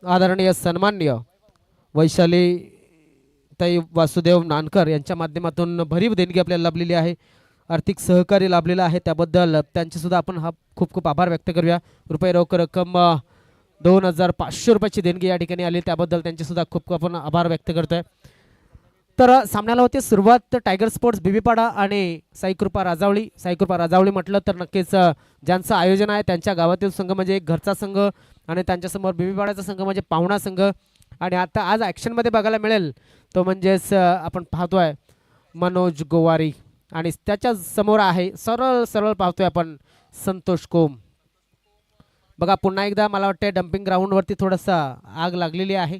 आदरणीय सन्माननीय वैशाली ताई वासुदेव नानकर यांच्या माध्यमातून भरीव देणगी आपल्याला लाभलेली आहे, आर्थिक सहकार्य लाभलेलं आहे, त्याबद्दल त्यांचे सुद्धा आपण खूप खूप आभार व्यक्त करूया। रुपये रोख रक्कम 2500 रुपयाची देणगी या ठिकाणी आली, त्याबद्दल त्यांचे सुद्धा खूप खूप आपण आभार व्यक्त करतोय। तर सामन्याला होते सुरुवात टायगर स्पोर्ट्स बीबीपाडा आणि साईकृपा राजावळी। साईकृपा राजावळी म्हटलं तर नक्कीच ज्यांचं आयोजन आहे त्यांच्या गावातील संघ म्हणजे एक घरचा संघ आणि त्यांच्यासमोर बीबीपाड्याचा संघ म्हणजे पाहुणा संघ। आणि आता आज ॲक्शनमध्ये बघायला मिळेल तो म्हणजेच आपण पाहतोय मनोज गोवारी आणि त्याच्या समोर आहे सरळ सरळ पाहतोय आपण संतोष कोम। बघा पुन्हा एकदा मला वाटतं डम्पिंग ग्राउंडवरती थोडंसं आग लागलेली आहे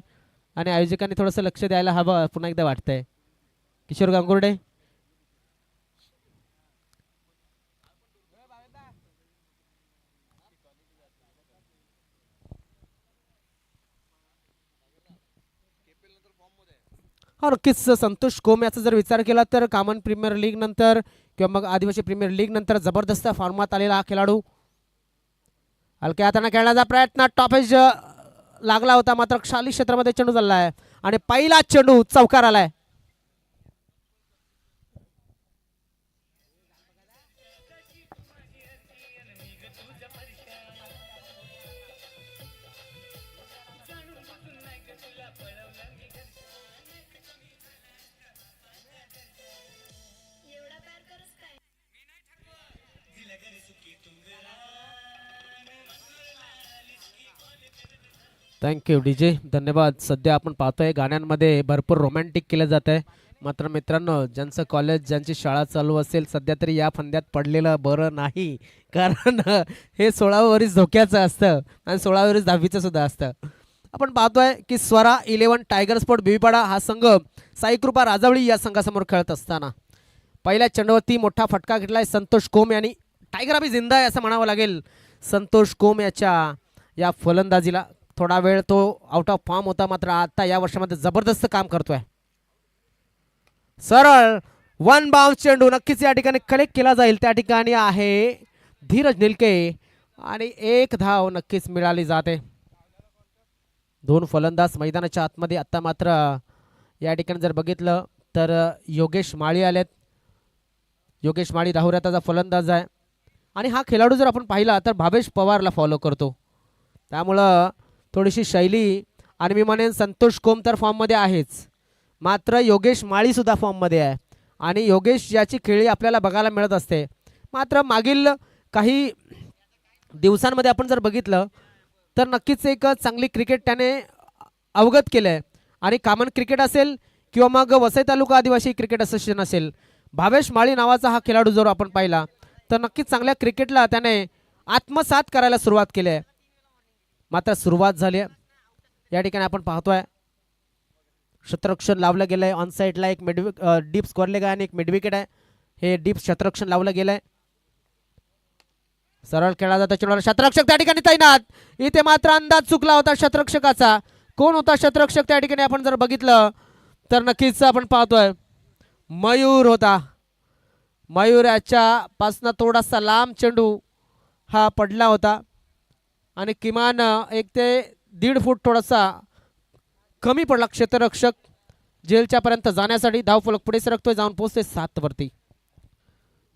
आणि आयोजकांनी थोडंसं लक्ष द्यायला हवं पुन्हा एकदा वाटतंय। किशोर गांगुर्डे हा नक्कीच संतोष कोम याचा जर विचार केला तर कॉमन प्रीमियर लीग नंतर किंवा मग आदिवासी प्रीमियर लीग नंतर जबरदस्त फॉर्मात आलेला हा खेळाडू। हलक्या हाताने खेळण्याचा प्रयत्न टॉपेज लागला होता मात्र खाली क्षेत्रामध्ये चेंडू चालला आहे आणि पहिला चेंडू चौकार आलाय। थँक्यू डीजे धन्यवाद। सध्या आपण पाहतोय गाण्यांमध्ये भरपूर रोमॅन्टिक केलं जात आहे, मात्र मित्रांनो ज्यांचं कॉलेज ज्यांची शाळा चालू असेल सध्या तरी या फंद्यात पडलेलं बरं नाही, कारण हे 16 वरीस धोक्याचं असतं आणि 16 वरीस 10वीचं सुद्धा असतं। आपण पाहतोय की स्वरा 11 टायगर स्पोर्ट बीबीपाडा हा संघ साईकृपा राजावळी या संघासमोर खेळत असताना पहिल्या चेंडूवरती मोठा फटका घेतलाय संतोष कोम यांनी। टायगर अभी जिंदा आहे असं म्हणावं लागेल संतोष कोम याच्या या फलंदाजीला। थोडा वेळ तो आउट ऑफ फॉर्म होता मात्र आता या वर्षामध्ये जबरदस्त काम करतोय। सरळ वन बाउन्स चेंडू नक्कीच या ठिकाणी कलेक्ट केला जाईल, त्या ठिकाणी आहे धीरज निलके आणि एक धाव नक्कीच मिळाली जाते। दोन फलंदाज मैदानाच्या आतमध्ये आता मात्र या ठिकाणी जर बघितलं तर योगेश माळी आलेत। योगेश माळी धावऱ्याचा फलंदाज आहे आणि हा खेळाडू जर आपण पाहिला तर भावेश पवारला फॉलो करतो, त्यामुळं थोडीशी शैली आणि मी म्हणेन संतोष कोम तर फॉर्ममध्ये आहेच मात्र योगेश माळी सुद्धा फॉर्ममध्ये आहे आणि योगेश याची खेळी आपल्याला बघायला मिळत असते। मात्र मागील काही दिवसांमध्ये आपण जर बघितलं तर नक्कीच एक चांगली क्रिकेट त्याने अवगत केलं आहे आणि कॉमन क्रिकेट असेल किंवा मग वसई तालुका आदिवासी क्रिकेट असोसिएशन असेल, भावेश माळी नावाचा हा खेळाडू जर आपण पाहिला तर नक्कीच चांगल्या क्रिकेटला त्याने आत्मसात करायला सुरुवात केली आहे। मात्र सुरुवात झाली या ठिकाणी आपण पाहतोय क्षेत्ररक्षण लावलं गेलंय, ऑन साईडला एक डीप स्क्वेअर लेग आहे आणि एक मिड विकेट आहे, हे डीप क्षेत्ररक्षण लावलं गेलंय। सरळ खेळला जातो चेंडूवर क्षेत्ररक्षक त्या ठिकाणी तैनात, इथे मात्र अंदाज चुकला होता क्षेत्ररक्षकाचा। कोण होता क्षेत्ररक्षक त्या ठिकाणी आपण जर बघितलं तर नक्कीच आपण पाहतोय मयूर होता। मयूर याच्या पासून थोडासा लांब चेंडू हा पडला होता आणि किमान 1 ते 1.5 फूट थोडासा कमी पडला क्षेत्ररक्षक जेलच्या पर्यंत जाण्यासाठी। धावफलक पुढे सरकतोय, जाऊन पोहोचते 7 वरती।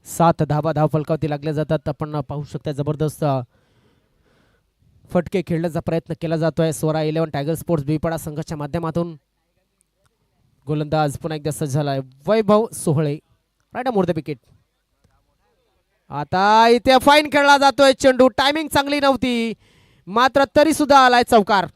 7 धावा धावफलकावरती लागल्या जातात। आपण पाहू शकता जबरदस्त फटके खेळण्याचा प्रयत्न केला जातोय स्वरा 11 टायगर स्पोर्ट्स बीबीपाडा संघाच्या माध्यमातून। गोलंदाज पुन्हा एकदा सज्ज झालाय वैभव सोहळे, राईट मोर द विकेट। आता इथे फाईन खेळला जातोय चेंडू, टायमिंग चांगली नव्हती मात्र तरी सुद्धा आलाय चौकार।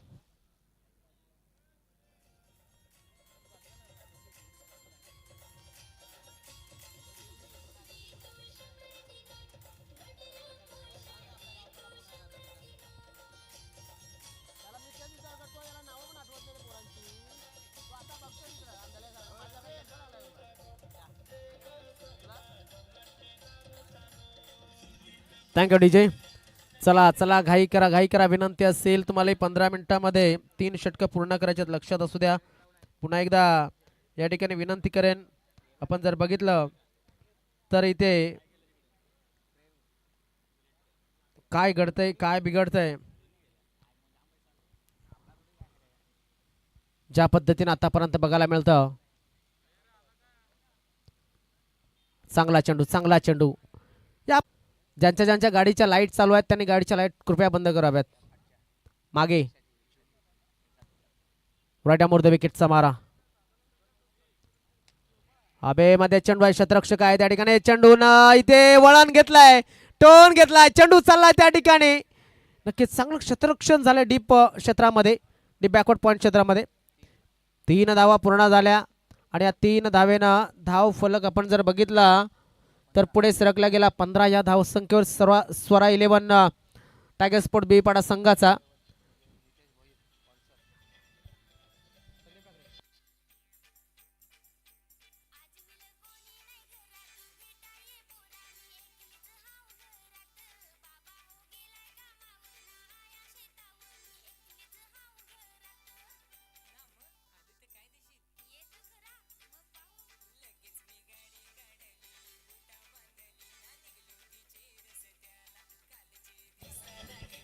Thank you DJ. चला चला घाई करा विनंती असेल तुम्हाला 15 मिनिटांमध्ये 3 षटकं पूर्ण करायचे लक्षात असू द्या। पुन्हा एकदा या ठिकाणी विनंती करेन, आपण जर बघितलं तर इथे काय घडतंय काय बिघडतंय ज्या पद्धतीने आतापर्यंत बघायला मिळतं. चांगला चेंडू या ज्यांच्या ज्यांच्या गाडीच्या लाईट चालू आहेत त्यांनी गाडीच्या लाईट कृपया बंद कराव्यात. मागे राईट मोर द विकेटचा मारा. मध्ये चेंडू आहे. क्षेत्ररक्षक आहे त्या ठिकाणी. चेंडून इथे वळण घेतलाय, टोन घेतलाय, चेंडू चाललाय त्या ठिकाणी. नक्कीच चांगलं क्षेत्ररक्षण झालं डीप क्षेत्रामध्ये, डीप बॅकवर्ड पॉईंट क्षेत्रामध्ये. 3 धावा पूर्ण झाल्या आणि या 3 धावेनं धाव फलक आपण जर बघितला तर पुढे सरकला गेला 15 या धावसंख्येवर स्वरा 11 टायगर स्पोर्ट बीपाडा संघाचा.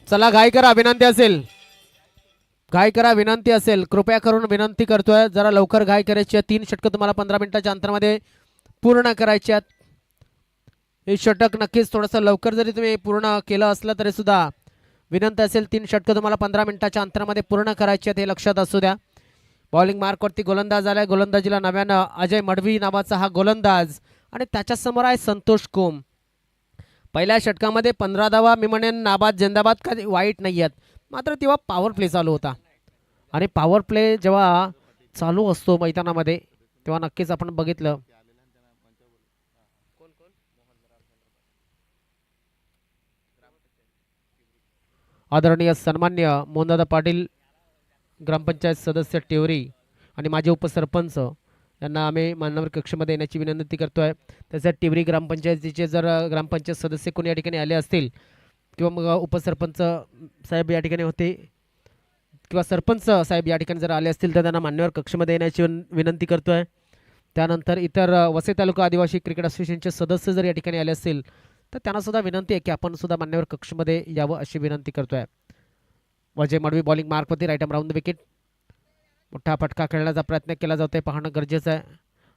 चला घाई करा, विनंती असेल, घाई करा, विनंती असेल, कृपया करून विनंती करतोय, जरा लवकर घाई करायची आहे. 3 षटक तुम्हाला 15 मिनिटाच्या अंतरामध्ये पूर्ण करायची आहेत. हे षटक नक्कीच थोडंसं लवकर जरी तुम्ही पूर्ण केलं असलं तरी सुद्धा विनंती असेल. 3 षटक तुम्हाला 15 मिनिटाच्या अंतरामध्ये पूर्ण करायची आहेत, हे लक्षात असू द्या. बॉलिंग मार्कवरती गोलंदाज आलाय. गोलंदाजीला नव्यानं अजय मडवी नावाचा हा गोलंदाज आणि त्याच्या समोर आहे संतोष कोम. पहिल्या षटकामध्ये 15 धावा मी म्हणेन नाबाद जिंदाबाद काही वाईट नाही आहेत. मात्र तेव्हा पॉवर प्ले चालू होता आणि पॉवर प्ले जेव्हा चालू असतो मैदानामध्ये तेव्हा नक्कीच आपण बघितलं आदरणीय सन्मान्य मोहनदादा पाटील ग्रामपंचायत सदस्य टेवरी आणि माझे उपसरपंच यांना आम्ही मान्यवर कक्षेमध्ये येण्याची विनंती करतोय. त्यासाठी टिवरी ग्रामपंचायतीचे जर ग्रामपंचायत सदस्य कोणी या ठिकाणी आले असतील किंवा मग उपसरपंच साहेब या ठिकाणी होते किंवा सरपंच साहेब या ठिकाणी जर आले असतील तर त्यांना मान्यवर कक्षेमध्ये येण्याची विनंती करतोय. त्यानंतर इतर वसई तालुका आदिवासी क्रिकेट असोसिएशनचे सदस्य जर या ठिकाणी आले असतील तर त्यांना सुद्धा विनंती आहे की आपण सुद्धा मान्यवर कक्षेमध्ये यावं अशी विनंती करतोय. अजय मडवी बॉलिंग मार्कवरती right arm round the wicket. मोठा फटका खेळण्याचा प्रयत्न केला जातोय, पाहणं गरजेचं आहे.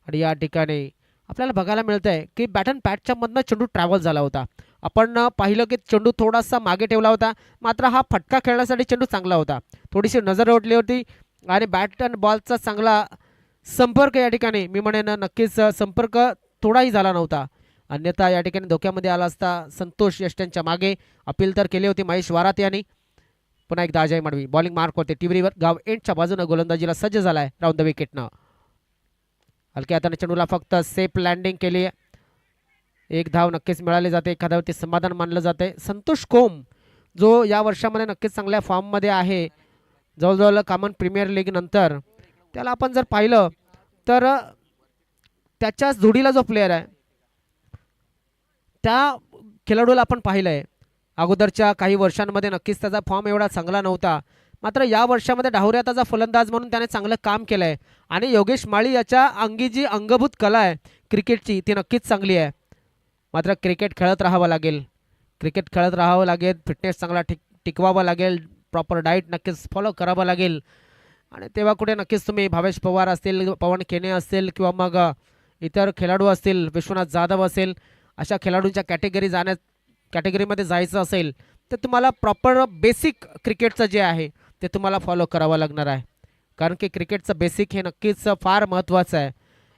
आणि या ठिकाणी आपल्याला बघायला मिळतंय की बॅट अँड पॅटच्या मधनं चेंडू ट्रॅव्हल झाला होता. आपण पाहिलं की चेंडू थोडासा मागे ठेवला होता, मात्र हा फटका खेळण्यासाठी चेंडू चांगला होता. थोडीशी नजर ओढली होती आणि बॅट अँड बॉलचा चांगला संपर्क या ठिकाणी मी म्हणेन नक्कीच संपर्क थोडाही झाला नव्हता. अन्यथा या ठिकाणी धोक्यामध्ये आला असता. संतोष यष्ट्यांच्या मागे अपील तर केले होते महेश वारात यांनी. पुन्हा एकदा अजय मडवी बॉलिंग मार्क होते. टिवरीवर गाव एंडच्या बाजूने गोलंदाजीला सज्ज झालाय राऊंड द विकेटनं. हलक्या हाताने चेंडूला फक्त सेफ लँडिंग केली. 1 धाव नक्कीच मिळाली जाते, एखाद्यावरती समाधान मानलं जाते. संतोष कोम जो या वर्षामध्ये नक्कीच चांगल्या फॉर्ममध्ये आहे, जवळजवळ कॉमन प्रीमियर लीग नंतर त्याला आपण जर पाहिलं तर त्याच्याच जोडीला जो प्लेयर आहे त्या खेळाडूला आपण पाहिलंय अगोदरच्या काही वर्षांमध्ये नक्कीच त्याचा फॉर्म एवढा चांगला नव्हता. मात्र या वर्षामध्ये डाहुऱ्याचा फलंदाज म्हणून त्याने चांगलं काम केलं आहे आणि योगेश माळी याच्या अंगी जी अंगभूत कला आहे क्रिकेटची ती नक्कीच चांगली आहे. मात्र क्रिकेट खेळत राहावं लागेल, क्रिकेट खेळत राहावं लागेल, फिटनेस चांगला टिकवावं लागेल, प्रॉपर डाईट नक्कीच फॉलो करावं लागेल. आणि तेव्हा कुठे नक्कीच तुम्ही भावेश पवार असतील, पवन केने असतील किंवा मग इतर खेळाडू असतील, विश्वनाथ जाधव असेल, अशा खेळाडूंच्या कॅटेगरीमध्ये जायचं असेल तर तुम्हाला प्रॉपर बेसिक क्रिकेटचं जे आहे ते तुम्हाला फॉलो करावं लागणार आहे. कारण की क्रिकेटचं बेसिक हे नक्कीच फार महत्त्वाचं आहे.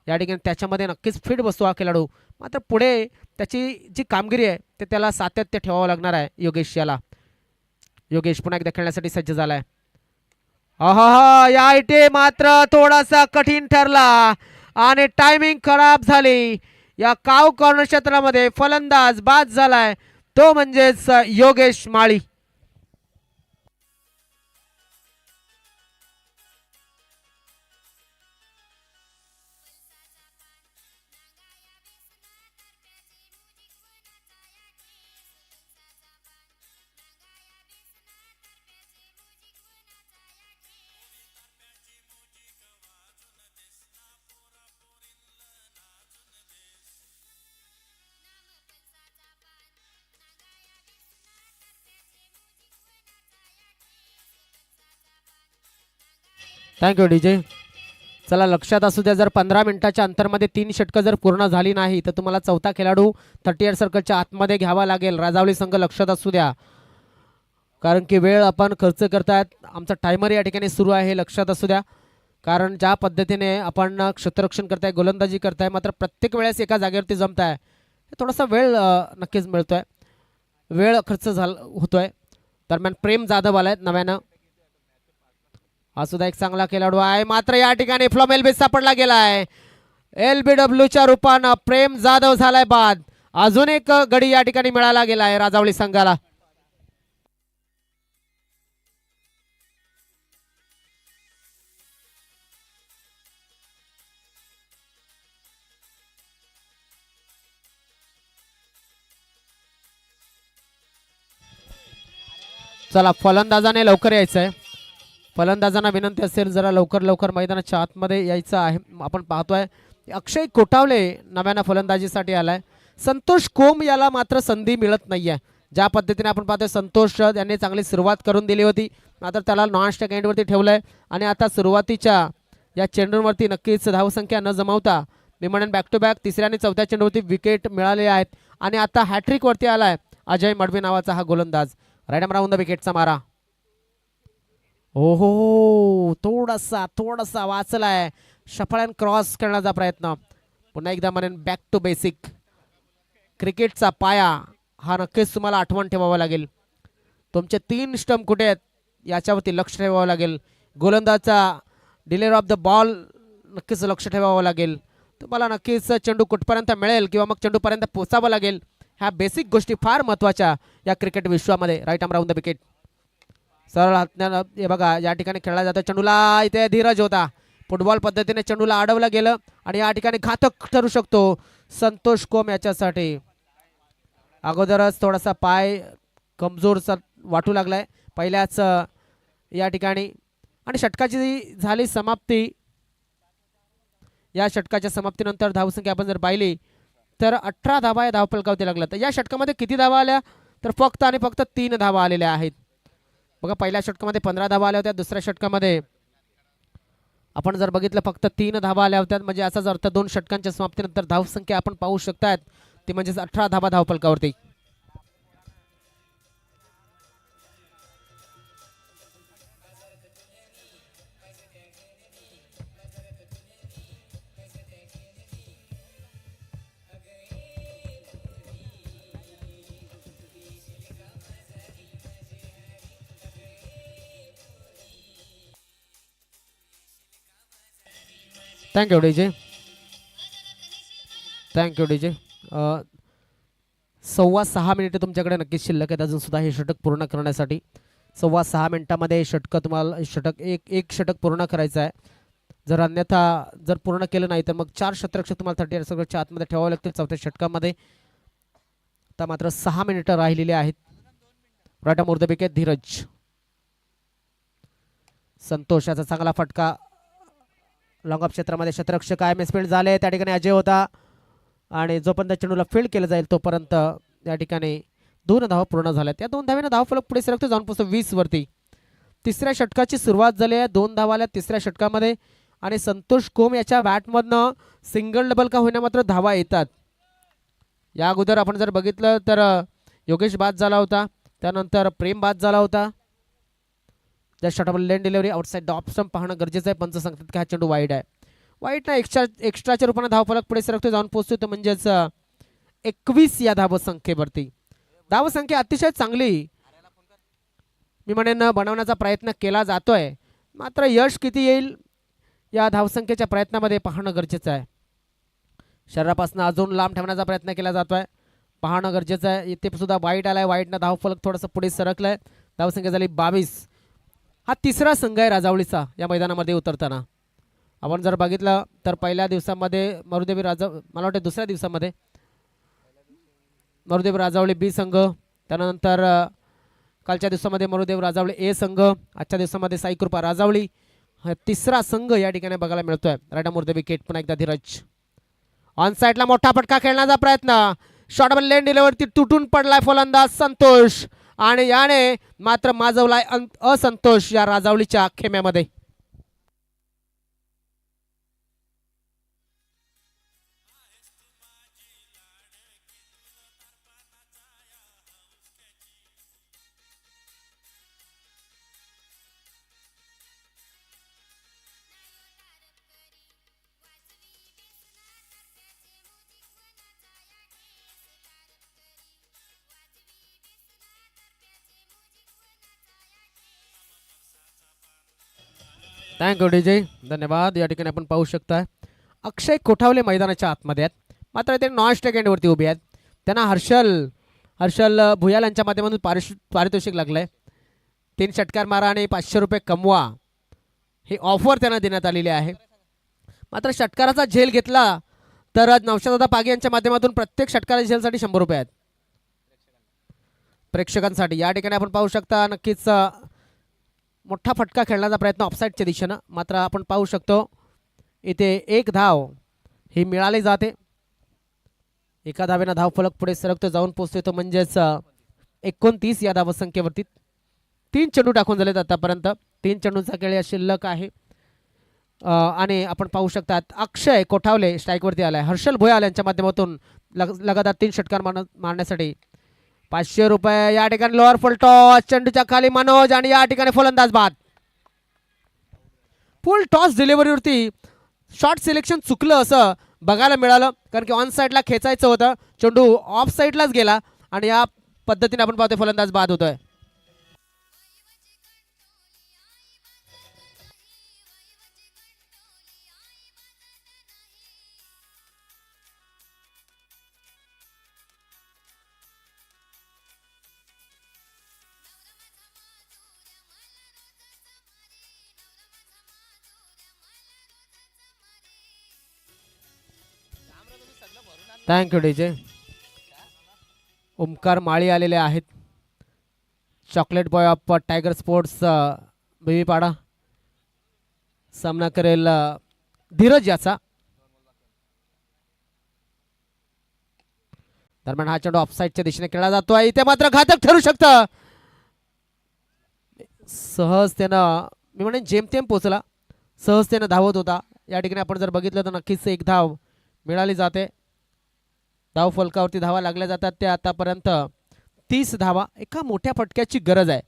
या ठिकाणी त्याच्यामध्ये नक्कीच फिट बसतो हा खेळाडू. मात्र पुढे त्याची जी कामगिरी आहे ते त्याला सातत्य ठेवावं लागणार आहे योगेश याला. योगेश पुन्हा एकदा खेळण्यासाठी सज्ज झाला आहे. या इथे मात्र थोडासा कठीण ठरला आणि टायमिंग खराब झाली. या काव कॉर्नर क्षेत्रामध्ये फलंदाज बाद झालाय तो म्हणजेच योगेश माळी. Thank you DJ. चला लक्षात असू द्या, जर 15 मिनिटाच्या अंतरमध्ये 3 षटकं जर पूर्ण झाली नाही तर तुम्हाला चौथा खेळाडू 38 सर्कलच्या आतमध्ये घ्यावा लागेल. राजावली संघ लक्षात असू द्या, कारण की वेळ आपण खर्च करतायत. आमचा टायमर या ठिकाणी सुरू आहे, लक्षात असू द्या. कारण ज्या पद्धतीने आपण क्षेत्ररक्षण करताय, गोलंदाजी करताय, मात्र प्रत्येक वेळेस एका जागेवरती जमताय, थोडासा वेळ नक्कीच मिळतोय, वेळ खर्च होतोय. दरम्यान प्रेम जाधव आलाय नव्यानं, हा सुद्धा एक चांगला खेळाडू आहे. मात्र या ठिकाणी फ्लॉम एलबी सापडला गेलाय. LBWच्या रूपानं प्रेम जाधव झालाय बाद. अजून एक गडी या ठिकाणी मिळाला गेलाय राजावली संघाला. चला फलंदाजाने लवकर यायचं आहे. फलंदाजांना विनंती असेल जरा लवकर लवकर मैदानाच्या आतमध्ये यायचं आहे. आपण पाहतोय अक्षय कोटावले नव्यानं फलंदाजीसाठी आलाय. संतोष कोम याला मात्र संधी मिळत नाहीये. ज्या पद्धतीने आपण पाहतोय संतोष यांनी चांगली सुरुवात करून दिली होती, मात्र त्याला नॉन स्ट्राइक एंडवरती ठेवलंय आणि आता सुरुवातीच्या या चेंडूंवरती नक्कीच धावसंख्या न जमवता मी म्हणेन बॅक टू बॅक तिसऱ्या आणि चौथ्या चेंडूवरती विकेट मिळाले आहेत आणि आता हॅट्रिक वरती आलाय अजय मडवी नावाचा हा गोलंदाज. राईट आर्म राऊंड द विकेटचा मारा. ओहो, थोडासा वाचलाय. शफळ्यान क्रॉस करण्याचा प्रयत्न. पुन्हा एकदा म्हणेन बॅक टू बेसिक. क्रिकेटचा पाया हा नक्कीच तुम्हाला आठवण ठेवावा लागेल. तुमचे 3 स्टंप कुठे आहेत याच्यावरती लक्ष ठेवावं लागेल. गोलंदाजचा डिलेर ऑफ द बॉल नक्कीच लक्ष ठेवावं लागेल. तुम्हाला नक्कीच चेंडू कुठपर्यंत मिळेल किंवा मग चेंडूपर्यंत पोचावं लागेल. ह्या बेसिक गोष्टी फार महत्त्वाच्या या क्रिकेट विश्वामध्ये. Right arm round the wicket. सरळ हातण्यानं हे बघा या ठिकाणी खेळला जातो. चेंडूला इथे धीरज होता. फुटबॉल पद्धतीने चेंडूला अडवलं गेलं आणि या ठिकाणी घातक ठरू शकतो संतोष कोम याच्यासाठी. अगोदरच थोडासा पाय कमजोरचा वाटू लागलाय पहिल्याच या ठिकाणी आणि षटकाची झाली समाप्ती. या षटकाच्या समाप्तीनंतर धावसंख्या आपण जर पाहिली तर 18 धावा या धावफलकावरती लागल्या. तर या षटकामध्ये किती धावा आल्या तर फक्त आणि फक्त 3 धावा आलेल्या आहेत. बघा पहिल्या षटकामध्ये 15 धावा आल्या होत्या, दुसऱ्या षटकामध्ये आपण जर बघितलं फक्त 3 धावा आल्या होत्या. म्हणजे याचाच अर्थ 2 षटकांच्या समाप्तीनंतर धावसंख्या आपण पाहू शकतात ती म्हणजे 18 धावा धावफलकावरती. Thank you DJ. Thank you DJ. 6.25 मिनिटे तुमच्याकडे नक्कीच शिल्लक आहेत अजून सुद्धा हे षटक पूर्ण करण्यासाठी. 6.25 मिनिटामध्ये षटक तुम्हाला एक षटक पूर्ण करायचं आहे. जर अन्यथा जर पूर्ण केलं नाही तर मग 4 क्षेत्ररक्षक तुम्हाला 38 सर्कलच्या आतमध्ये ठेवावे लागतील चौथ्या षटकामध्ये. आता मात्र 6 मिनिटं राहिलेली आहेत. Right arm the wicket Dheeraj. Santosh याचा चांगला फटका. लॉंग ऑफ क्षेत्रामध्ये क्षेत्ररक्षक आहे मिसफील्ड झाले. त्या ठिकाणी अजय होता आणि जोपर्यंत चेंडूला फील्ड केलं जाईल तोपर्यंत या ठिकाणी 2 धावा पूर्ण झाल्या. त्या 2 धाव्यानं धावफलक पुढे सरकतो जाऊन पोहोचतो 20 वरती. तिसऱ्या षटकाची सुरुवात झाली आहे. 2 धावा आल्या तिसऱ्या षटकामध्ये आणि संतोष कोम याच्या बॅटमधनं सिंगल डबल का होईना मात्र धावा येतात. या अगोदर आपण जर बघितलं तर योगेश बाद झाला होता, त्यानंतर प्रेम बाद झाला होता. त्या शॉटवर लेन डिलिव्हरी आउटसाइड ऑफ स्टंप पाहणं गरजेचं आहे. पंच सांगतात की हा चेंडू वाईड आहे. वाईड ना एक्स्ट्राच्या रूपाने धावफलक पुढे सरकतो जाऊन पोहोचतो तो म्हणजेच 21 या धावसंख्येवरती. धावसंख्या अतिशय चांगली मी म्हणेन बनवण्याचा प्रयत्न केला जातोय, मात्र यश किती येईल या धावसंख्येच्या प्रयत्नामध्ये पाहणं गरजेचं आहे. शरीरापासून अजून लांब ठेवण्याचा प्रयत्न केला जातोय, पाहणं गरजेचं आहे. इथे सुद्धा वाईट आलाय. वाईटनं धावफलक थोडंसं पुढे सरकलाय. धावसंख्या झाली 22. हा तिसरा संघ आहे राजावळीचा या मैदानामध्ये उतरताना. आपण जर बघितलं तर पहिल्या दिवसामध्ये मरुदेवी मला वाटतं दुसऱ्या दिवसामध्ये मरुदेव राजावळी बी संघ, त्यानंतर कालच्या दिवसामध्ये मरुदेव राजावळी ए संघ, आजच्या दिवसामध्ये साईकृपा राजावळी हा तिसरा संघ या ठिकाणी बघायला मिळतोय. Right arm the wicket. पुन्हा एकदा धीरज ऑन साइडला मोठा फटका खेळण्याचा प्रयत्न. शॉर्ट बॉल लेन डिलिव्हरी तुटून पडलाय फलंदाज संतोष आणि याने मात्र माजवलाय असंतोष या राजावळीच्या खेम्यामध्ये. थँक्यू डीजे, धन्यवाद. या ठिकाणी आपण पाहू शकता अक्षय कोठावले मैदानाच्या आतमध्ये आहेत, मात्र ते नॉन स्ट्राईक एंडवरती उभे आहेत. त्यांना हर्षल हर्षल भुयाल यांच्या माध्यमातून पारितोषिक लागलंय. 3 षटकार मारा आणि 500 रुपये कमवा, ही ऑफर त्यांना देण्यात आलेली आहे. मात्र षटकाराचा झेल घेतला तर नौशादा पागे यांच्या माध्यमातून प्रत्येक षटकाराच्या झेलसाठी 100 रुपये आहेत प्रेक्षकांसाठी. या ठिकाणी आपण पाहू शकता नक्कीच मोठा फटका खेळण्याचा प्रयत्न ऑफसाईडच्या दिशेनं, मात्र आपण पाहू शकतो इथे 1 धाव ही मिळाली जाते. एका धावेनं धावफलक पुढे सरकतो, जाऊन पोहोचतो तो म्हणजेच 29 या धावसंख्येवरती. 3 चेंडू टाकून झालेत आतापर्यंत, 3 चेंडूंचा खेळ या शिल्लक आहे. आणि आपण पाहू शकतात अक्षय कोठावले स्ट्राईकवरती आलाय. हर्षल भोयाल यांच्या माध्यमातून लगातार 3 षटकार मारण्यासाठी 500 रुपये. या ठिकाणी लोअर फुल टॉस, चेंडूच्या खाली मनोज आणि या ठिकाणी फलंदाज बाद. फुल टॉस डिलिव्हरीवरती शॉर्ट सिलेक्शन चुकलं असं बघायला मिळालं, कारण की ऑन साईडला खेचायचं होतं, चेंडू ऑफ साईडलाच गेला आणि या पद्धतीने आपण पाहतोय फलंदाज बाद होतोय. Thank you DJ. ओमकार माळी आलेले आहेत. Chocolate boy of Tiger Sports Bebipada सामना करेल धीरज याचा. दरम्यान हा चेंडू ऑफसाईडच्या दिशेने खेळला जातोय, इथे मात्र घातक ठरू शकतं. सहजतेनं मी म्हणेन जेमतेम पोचला, सहजतेनं धावत होता. या ठिकाणी आपण जर बघितलं तर नक्कीच 1 धाव मिळाली जाते. धाव फलकावरती धावा लागल्या जातात ते आतापर्यंत 30 धावा. एका मोठ्या फटक्याची गरज आहे,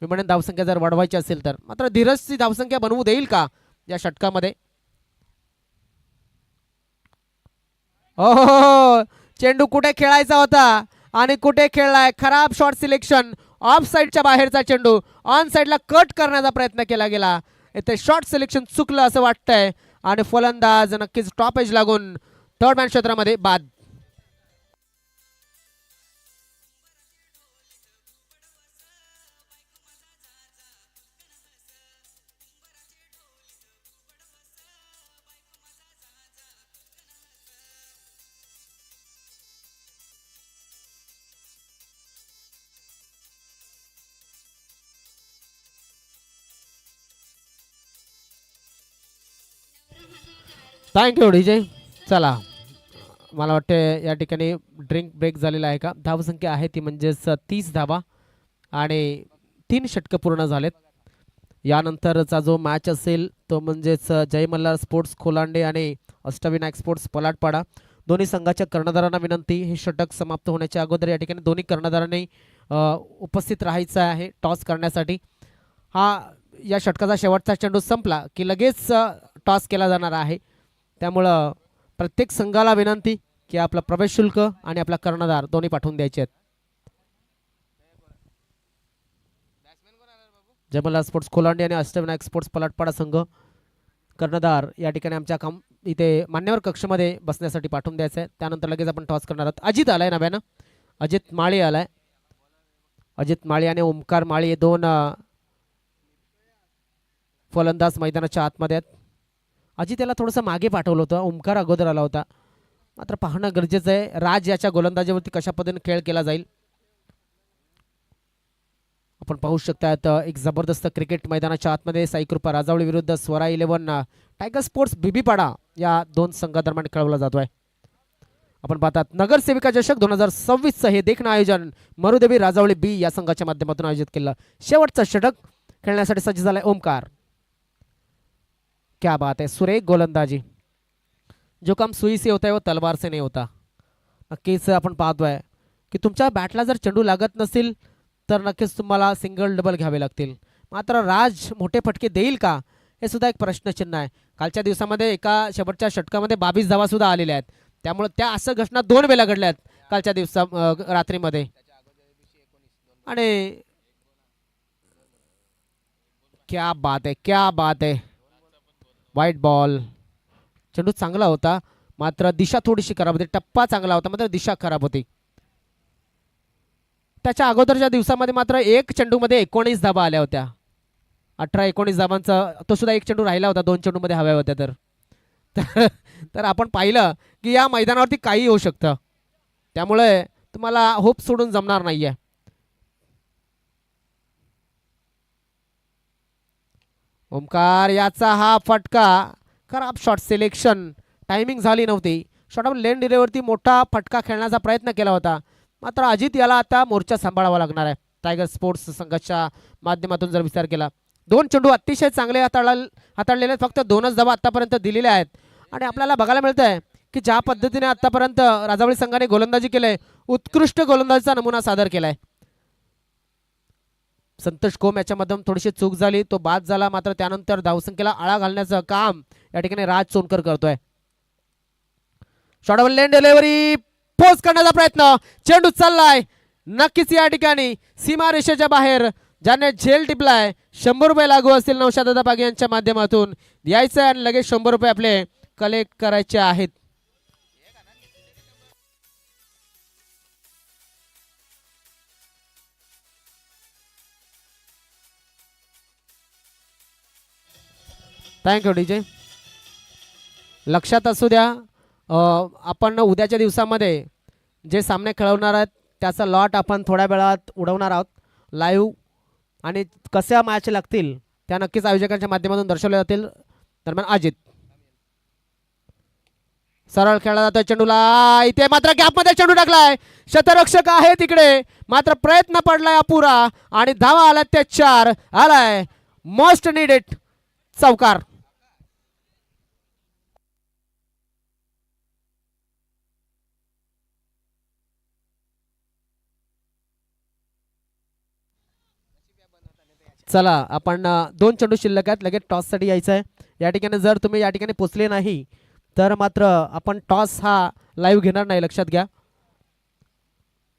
मी म्हणेन धावसंख्या जर वाढवायची असेल तर. मात्र धीरजची धावसंख्या बनवू देईल का या षटकामध्ये? हो, चेंडू कुठे खेळायचा होता आणि कुठे खेळलाय. खराब शॉट सिलेक्शन, ऑफ साईडच्या बाहेरचा चेंडू ऑन साईडला कट करण्याचा प्रयत्न केला गेला. इथे शॉट सिलेक्शन चुकलं असं वाटतंय आणि फलंदाज नक्कीच टॉप एज लागून थर्ड मॅन क्षेत्रामध्ये बाद. Thank you DJ. चला, मला वाटते या ठिकाणी ड्रिंक ब्रेक झालेला आहे का? धावसंख्या आहे ती म्हणजेच 30 धावा आणि 3 षटकं पूर्ण झालेत. यानंतरचा जो मॅच असेल तो म्हणजेच जय मल्हार स्पोर्ट्स खोलांडे आणि अष्टविनायक स्पोर्ट्स पलाटपाडा. दोन्ही संघाच्या कर्णधारांना विनंती, हे षटक समाप्त होण्याच्या अगोदर या ठिकाणी दोन्ही कर्णधारांनी उपस्थित राहायचं आहे टॉस करण्यासाठी. हा या षटकाचा शेवटचा चेंडू संपला की लगेच टॉस केला जाणार आहे. त्यामुळं प्रत्येक संघाला विनंती की आपला प्रवेश शुल्क आणि आपला कर्णधार दोन्ही पाठवून द्यायचे आहेत. जयमल्हार स्पोर्ट्स खोलांडी आणि अष्टविनायक स्पोर्ट्स पलाटपाडा संघ कर्णधार या ठिकाणी आमच्या इथे मान्यवर कक्षमध्ये बसण्यासाठी पाठवून द्यायचं आहे. त्यानंतर लगेच आपण टॉस करणार आहोत. अजित आलाय नव्यानं, अजित माळी आलाय. अजित माळी आणि ओमकार माळी हे 2 फलंदाज मैदानाच्या आतमध्ये आहेत. अजित याला थोडंसं मागे पाठवलं होतं, ओमकार अगोदर आला होता. मात्र पाहणं गरजेचं आहे राज याच्या गोलंदाजीवरती कशा पद्धतीने खेळ केला जाईल. आपण पाहू शकतात एक जबरदस्त क्रिकेट मैदानाच्या आतमध्ये साईकृपा राजावळी विरुद्ध स्वरा 11 टायगर स्पोर्ट्स बीबीपाडा या 2 संघादरम्यान खेळवला जातोय. आपण पाहतात नगरसेविका चषक 2026 हे देखणं आयोजन मरुदेवी राजावळी बी या संघाच्या माध्यमातून आयोजित केलं. शेवटचं षटक खेळण्यासाठी सज्ज झालाय ओमकार. क्या बात है, सुरेख गोलंदाजी. जो काम सुई से होता है वो तलवार से नहीं होता. नक्कीच आपण पाहतोय की तुमच्या बॅटला जर चेंडू लागत नसेल तर नक्कीच तुम्हाला सिंगल डबल घ्यावे लागतील. मात्र राज मोठे फटके देईल का हे सुद्धा एक प्रश्नचिन्ह आहे. कालच्या दिवसामध्ये एका शेवटच्या षटकामध्ये 22 धावा सुद्धा आलेल्या आहेत. त्यामुळे त्या असं घटना 2 वेळा घडल्यात कालच्या रात्रीमध्ये. आणि क्या बात है, क्या बात है. वाईट बॉल. चेंडू चांगला होता मात्र दिशा थोडीशी खराब होती. टप्पा चांगला होता मात्र दिशा खराब होती. त्याच्या अगोदरच्या दिवसामध्ये मात्र एक चेंडूमध्ये 19 धाबा आल्या होत्या. 18-19 धाबांचा तो सुद्धा एक चेंडू राहिला होता 2 चेंडूमध्ये हव्या होत्या. तर आपण पाहिलं की या मैदानावरती काही होऊ शकतं. त्यामुळे तुम्हाला होप सोडून जमणार नाहीये. ओमकार याचा हा फटका. खराब शॉट सिलेक्शन. टायमिंग झाली नव्हती. शॉट ऑफ लेन डिलेवरती मोठा फटका खेळण्याचा प्रयत्न केला होता मात्र अजित याला आता मोर्चा सांभाळावा लागणार आहे. टायगर स्पोर्ट्स संघाच्या माध्यमातून जर विचार केला 2 चेंडू अतिशय चांगले हाताळलेले. फक्त 2च धावा आतापर्यंत दिलेल्या आहेत आणि आपल्याला बघायला मिळत आहे की ज्या पद्धतीने आतापर्यंत राजावळी संघाने गोलंदाजी केली उत्कृष्ट गोलंदाजीचा नमुना सादर केलाय. संतोष कोम याच्यामधून थोडीशी चूक झाली तो बाद झाला मात्र त्यानंतर धावसंख्येला आळा घालण्याचं काम या ठिकाणी राज सोनकर करतोय. Shot of lane delivery post करण्याचा प्रयत्न. चेंडू चाललाय नक्कीच या ठिकाणी सीमा रेषेच्या बाहेर. ज्याने झेल टिपलाय 100 रुपये लागू असतील नौशाद दादा पागे यांच्या माध्यमातून यायचं आणि लगेच 100 रुपये आपले कलेक्ट करायचे आहेत. Thank you DJ. लक्षात असू द्या आपण उद्याच्या दिवसामध्ये जे सामने खेळवणार आहेत त्याचा लॉट आपण थोड्या वेळात उडवणार आहोत लाईव्ह आणि कशा मॅच लागतील त्या नक्कीच आयोजकांच्या माध्यमातून दर्शवल्या जातील. दरम्यान अजित सरळ खेळला जातोय चेंडूला. इथे मात्र गॅपमध्ये चेंडू टाकलाय. शतरक्षक आहे तिकडे मात्र प्रयत्न पडलाय अपुरा आणि धावा आला ते 4. आलाय मोस्ट नीडेड चौकार. चला आपण 2 चेंडू शिल्लक आहेत लगेच टॉससाठी यायचं आहे. या ठिकाणी जर तुम्ही या ठिकाणी पोचले नाही तर मात्र आपण टॉस हा लाईव्ह घेणार नाही. लक्षात घ्या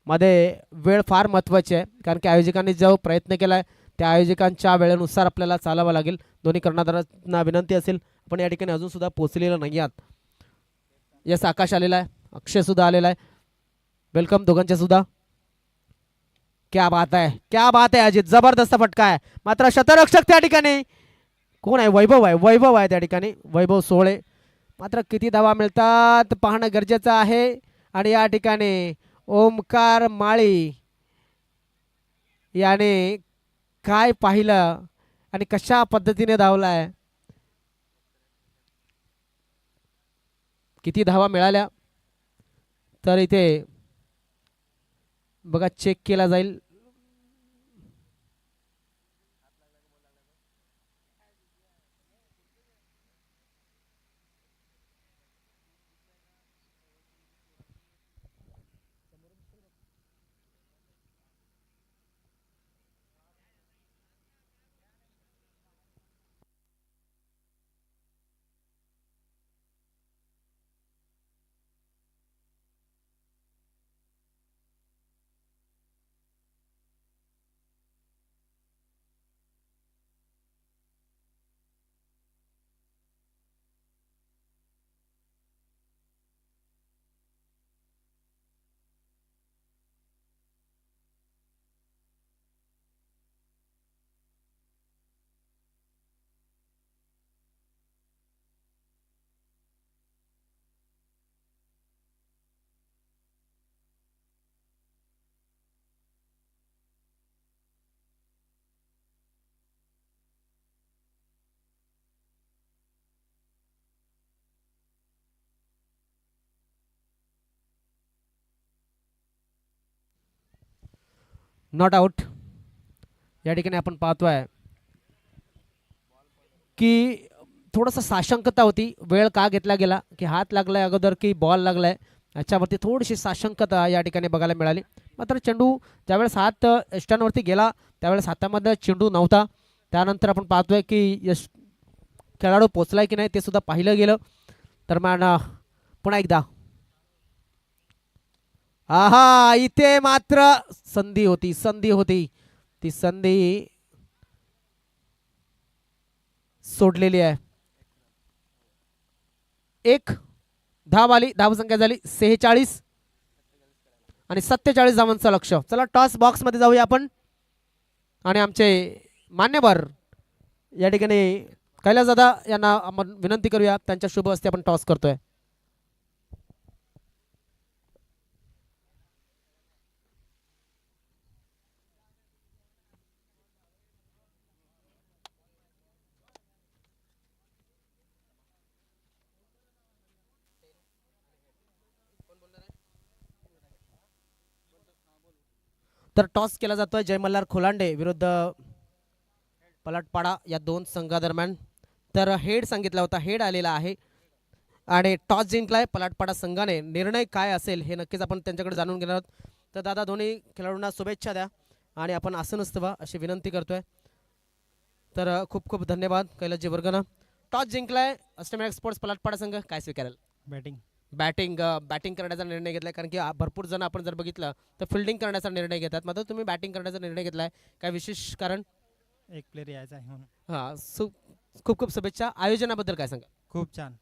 मध्ये वेळ फार महत्त्वाची आहे कारण की आयोजकांनी जो प्रयत्न केला आहे त्या आयोजकांच्या वेळेनुसार आपल्याला चालावं लागेल. दोन्ही कर्णधारांना विनंती असेल पण या ठिकाणी अजून सुद्धा पोचलेलं नाही आहात. यस आकाश आलेला आहे अक्षय सुद्धा आलेला आहे. वेलकम दोघांचे सुद्धा. क्या बात आहे क्या बात आहे अजित जबरदस्त फटका आहे मात्र शतरक्षक त्या ठिकाणी कोण आहे वैभव आहे त्या ठिकाणी वैभव सोळे. मात्र किती धावा मिळतात पाहणं गरजेचं आहे आणि या ठिकाणी ओमकार माळी याने काय पाहिलं आणि कशा पद्धतीने धावलाय. किती धावा मिळाल्या तर इथे बघा चेक केला जाईल. Not out. या ठिकाणी आपण पाहतोय की थोडंसं साशंकता होती. वेळ का घेतला गेला की हात लागलाय अगोदर की बॉल लागलाय याच्यावरती थोडीशी साशंकता या ठिकाणी बघायला मिळाली. मात्र चेंडू ज्यावेळेस हात यष्टांवरती गेला त्यावेळेस हातामध्ये चेंडू नव्हता. त्यानंतर आपण पाहतोय की यश खेळाडू पोचलाय की नाही ते सुद्धा पाहिलं गेलं. दरम्यान पुन्हा एकदा आहा इथे मात्र संधी होती ती संधी सोडलेली आहे. एक धाव आली, धावसंख्या झाली 46 आणि 47 धावांचं लक्ष. चला टॉस बॉक्स मध्ये जाऊया आपण आणि आमचे मान्यवर या ठिकाणी कैलास दादा यांना आपण विनंती करूया, त्यांच्या शुभ हस्ते आपण टॉस करतोय. तर टॉस केला जातोय जय मल्हार खोलांडे विरुद्ध पलाटपाडा या दोन संघादरम्यान. तर हेड सांगितला होता, हेड आलेला आहे आणि टॉस जिंकलाय पलाटपाडा संघाने. निर्णय काय असेल हे नक्कीच आपण त्यांच्याकडे जाणून घेणार आहोत. तर दादा दोन्ही खेळाडूंना शुभेच्छा द्या आणि आपण असं नसतं व्हा अशी विनंती करतोय. तर खूप खूप धन्यवाद कैलासजी वर्गना. टॉस जिंकलाय अष्टमी स्पोर्ट्स पलाटपाडा संघ, काय स्वीकारेल? बॅटिंग. बॅटिंग करण्याचा निर्णय घेतलाय, कारण की भरपूर जण आपण जर बघितलं तर फिल्डिंग करण्याचा निर्णय घेतात, मात्र तुम्ही बॅटिंग करण्याचा निर्णय घेतलाय, काय विशेष कारण? एक प्लेअर यायचा आहे म्हणून. हां, खूप खूप शुभेच्छा. आयोजनाबद्दल काय सांगा? खूप छान.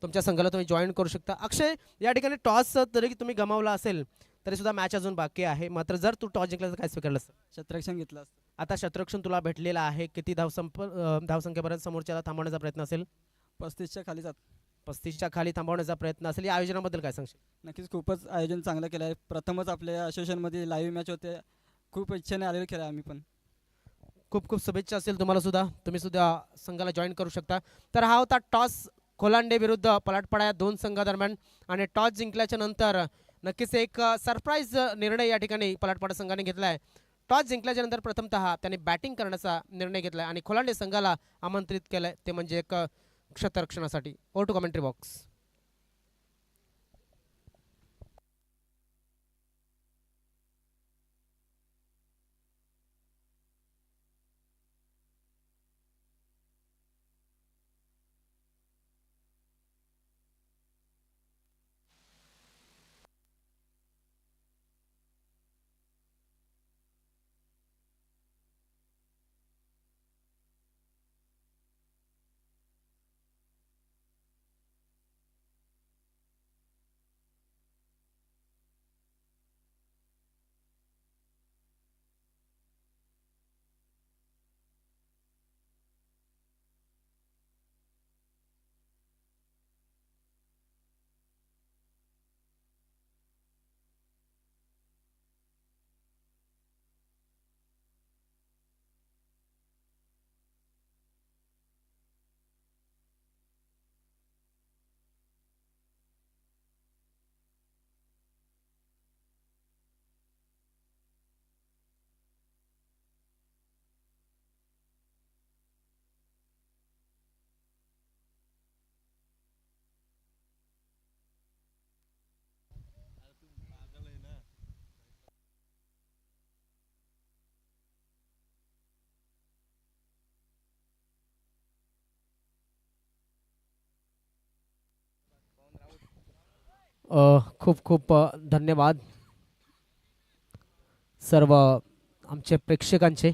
तुमच्या संघाला तुम्ही जॉईन करू शकता. अक्षय, या ठिकाणी टॉस तरी तुम्ही गमावला असेल तरी सुद्धा मॅच अजून बाकी आहे, मात्र जर तू टॉस जिंकला तर काय स्वीकारलं असतं? शतरक्षण घेतलं असतं. आता शतरक्षण तुला भेटलेला आहे, किती धावसंख्येपर्यंत समोरच्याला थांबवण्याचा प्रयत्न असेल? 35च्या खाली जात. 35च्या खाली थांबवण्याचा प्रयत्न असेल. या आयोजनाबद्दल काय सांगशील? नक्कीच खूपच आयोजन चांगलं केलं आहे. प्रथमच आपल्या असोसिएशनमध्ये लाईव्ह मॅच होते. खूप इच्छेने आलेलो खेळ आम्ही पण. खूप खूप शुभेच्छा असेल तुम्हाला सुद्धा, तुम्ही सुद्धा संघाला जॉईन करू शकता. तर हा होता टॉस खोलांडे विरुद्ध पलाटपाडा या दोन संघादरम्यान आणि टॉस जिंकल्याच्या नंतर नक्कीच एक सरप्राईज निर्णय या ठिकाणी पलाटपाडा संघाने घेतला आहे. टॉस जिंकल्याच्या नंतर प्रथमतः त्यांनी बॅटिंग करण्याचा निर्णय घेतला आणि खोलांडे संघाला आमंत्रित केलंय, ते म्हणजे एक क्षेत्ररक्षणासाठी. Over to commentary box. खूप खूप धन्यवाद सर्व आमचे प्रेक्षकांचे,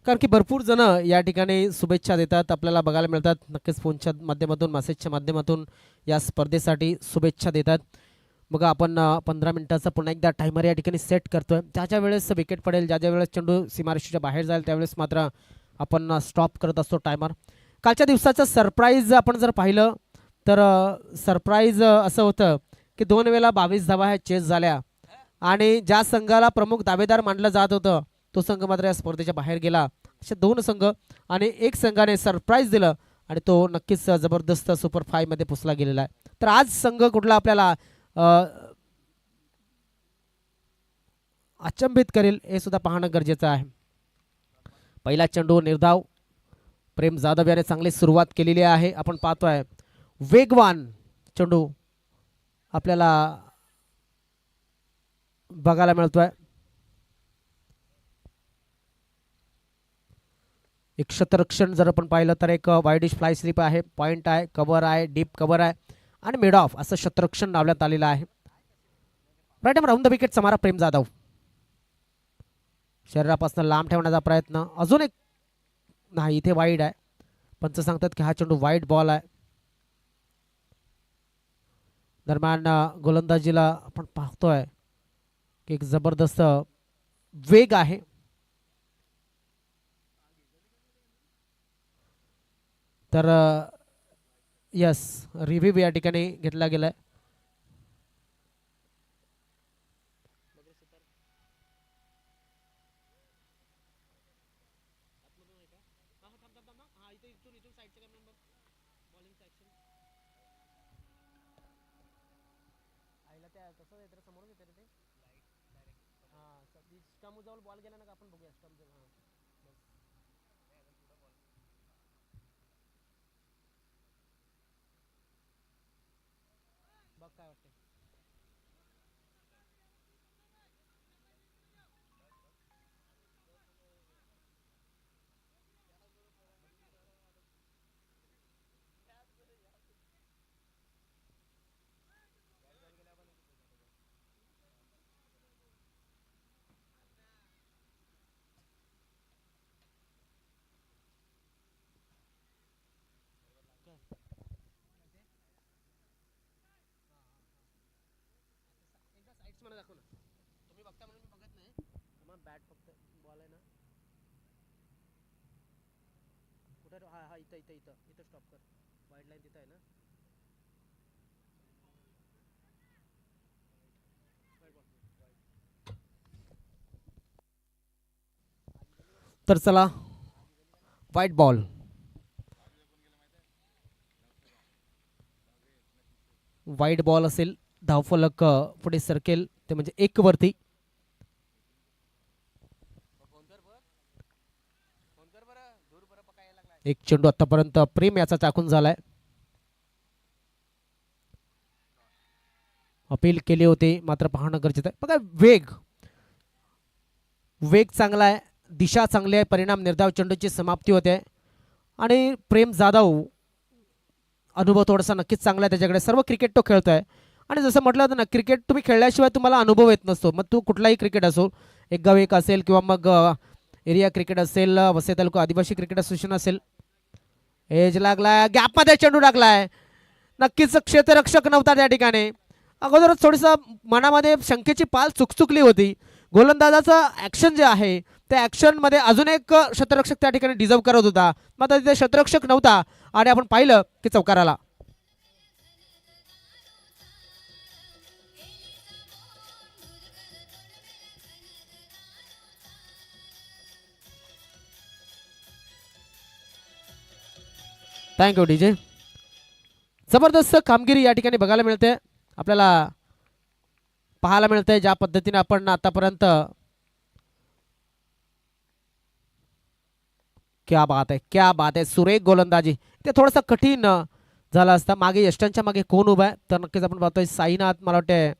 कारण की भरपूर जण या ठिकाणी शुभेच्छा देतात, आपल्याला बघायला मिळतात. नक्कीच फोनच्या माध्यमातून, मेसेजच्या माध्यमातून या स्पर्धेसाठी शुभेच्छा देतात. बघा आपण 15 मिनिटाचा पुन्हा एकदा टायमर या ठिकाणी सेट करतोय. ज्या ज्या वेळेस विकेट पडेल, ज्या ज्या वेळेस चेंडू सीमारेषेच्या बाहेर जाईल, त्यावेळेस मात्र आपण स्टॉप करत असतो टायमर. कालच्या दिवसाचं सरप्राईज आपण जर पाहिलं तर सरप्राईज असं होतं की 2 वेळेला 22 धावा ह्या चेस झाल्या आणि ज्या संघाला प्रमुख दावेदार मानलं जात होतं तो संघ मात्र या स्पर्धेच्या बाहेर गेला. असे 2 संघ आणि एक संघाने सरप्राईज दिलं आणि तो नक्कीच जबरदस्त सुपर 5 मध्ये पुसला गेलेला आहे. तर आज संघ कुठला आपल्याला अचंबित करेल हे सुद्धा पाहणं गरजेचं आहे. पहिला चेंडू निर्धाव, प्रेम जाधव याने चांगली सुरुवात केलेली आहे. आपण पाहतोय वेगवान चेंडू आपल्याला बघायला मिळतोय. एक क्षेत्ररक्षण जर आपण पाहिलं तर एक वाईडिश फ्लाय स्लिप आहे, पॉइंट आहे, कव्हर आहे, डीप कव्हर आहे आणि मिड ऑफ असं क्षेत्ररक्षण लावण्यात आलेलं आहे. Right time round the wicket समारा प्रेम जाधव. शरीरापासून लांब ठेवण्याचा प्रयत्न, अजून एक नाही, इथे वाईड आहे. पंच सांगतात की हा चेंडू वाईड बॉल आहे. दरम्यान गोलंदाजीला आपण पाहतोय की एक जबरदस्त वेग आहे. तर यस, रिव्ह्यू या ठिकाणी घेतला गेलाय. तर चला, व्हाईट बॉल. व्हाईट बॉल असेल, धावफलक पुढे सरकेल, ते म्हणजे 1 वरती. एक चेंडू आतापर्यंत प्रेम याचा चाकून झालाय. अपील केले होते, मात्र पाहणं गरजेचं आहे. बघा, वेग चांगला आहे, दिशा चांगली आहे, परिणाम निर्धाव चेंडूची समाप्ती होते. आणि प्रेम जाधव अनुभव थोडासा नक्कीच चांगला आहे त्याच्याकडे. सर्व क्रिकेट तो खेळतोय. आणि जसं म्हटलं होतं ना, क्रिकेट तुम्ही खेळल्याशिवाय तुम्हाला अनुभव येत नसतो. मग तू कुठलाही क्रिकेट असो, एक गाव एक असेल किंवा मग एरिया क्रिकेट असेल, वसई तालुका आदिवासी क्रिकेट असोसिएशन असेल. एज लागलाय, गॅपमध्ये चेंडू टाकलाय. नक्कीच क्षेत्ररक्षक नव्हता त्या ठिकाणी. अगोदरच थोडंसं मनामध्ये शंकेची पाल चुकचुकली होती. गोलंदाजाचं ॲक्शन जे आहे त्या ॲक्शनमध्ये अजून एक क्षेत्ररक्षक त्या ठिकाणी डिझर्व करत होता, मात्र तिथे क्षेत्ररक्षक नव्हता आणि आपण पाहिलं की चौकार आला. Thank you DJ. जबरदस्त कामगिरी या ठिकाणी बघायला मिळते, आपल्याला पाहायला मिळते. ज्या पद्धतीने आपण आतापर्यंत, क्या बात आहे, सुरेख गोलंदाजी. ते थोडंसं कठीण झालं असतं. मागे यष्टांच्या मागे कोण उभा आहे, तर नक्कीच आपण पाहतोय साईनाथ, मला वाटते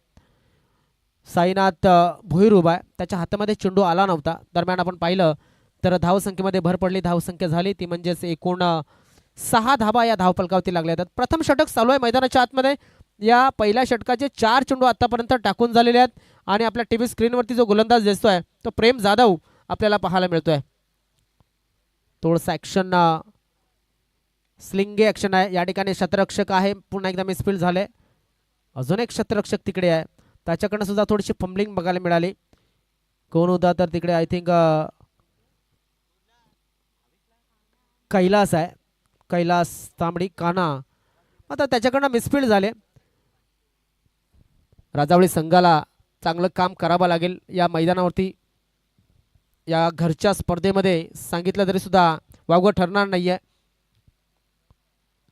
साईनाथ भोईर उभा आहे. त्याच्या हातामध्ये चेंडू आला नव्हता. दरम्यान आपण पाहिलं तर धावसंख्येमध्ये भर पडली. धावसंख्या झाली ती म्हणजेच एकूण 6 धाबा या धावफलकावरती लागल्या आहेत. प्रथम षटक चालू आहे मैदानाच्या आतमध्ये. या पहिल्या षटकाचे 4 चेंडू आतापर्यंत टाकून झालेले आहेत. आणि आपल्या टीव्ही स्क्रीनवरती जो गोलंदाज दिसतोय तो प्रेम जाधव आपल्याला पाहायला मिळतोय. थोडंसं ॲक्शन, स्लिंगे ॲक्शन आहे या ठिकाणी. क्षेत्ररक्षक आहे, पुन्हा एकदा मिसफील्ड झाले. अजून एक क्षेत्ररक्षक तिकडे आहे, त्याच्याकडनं सुद्धा थोडीशी फंबलिंग बघायला मिळाली. कोण होता तर तिकडे आय थिंक कैलास आहे, कैलास तांबडी काना. आता त्याच्याकडनं मिसफील्ड झाले. राजावळी संघाला चांगलं काम करावं लागेल या मैदानावरती. या घरच्या स्पर्धेमध्ये सांगितलं तरी सुद्धा वावगं ठरणार नाही आहे.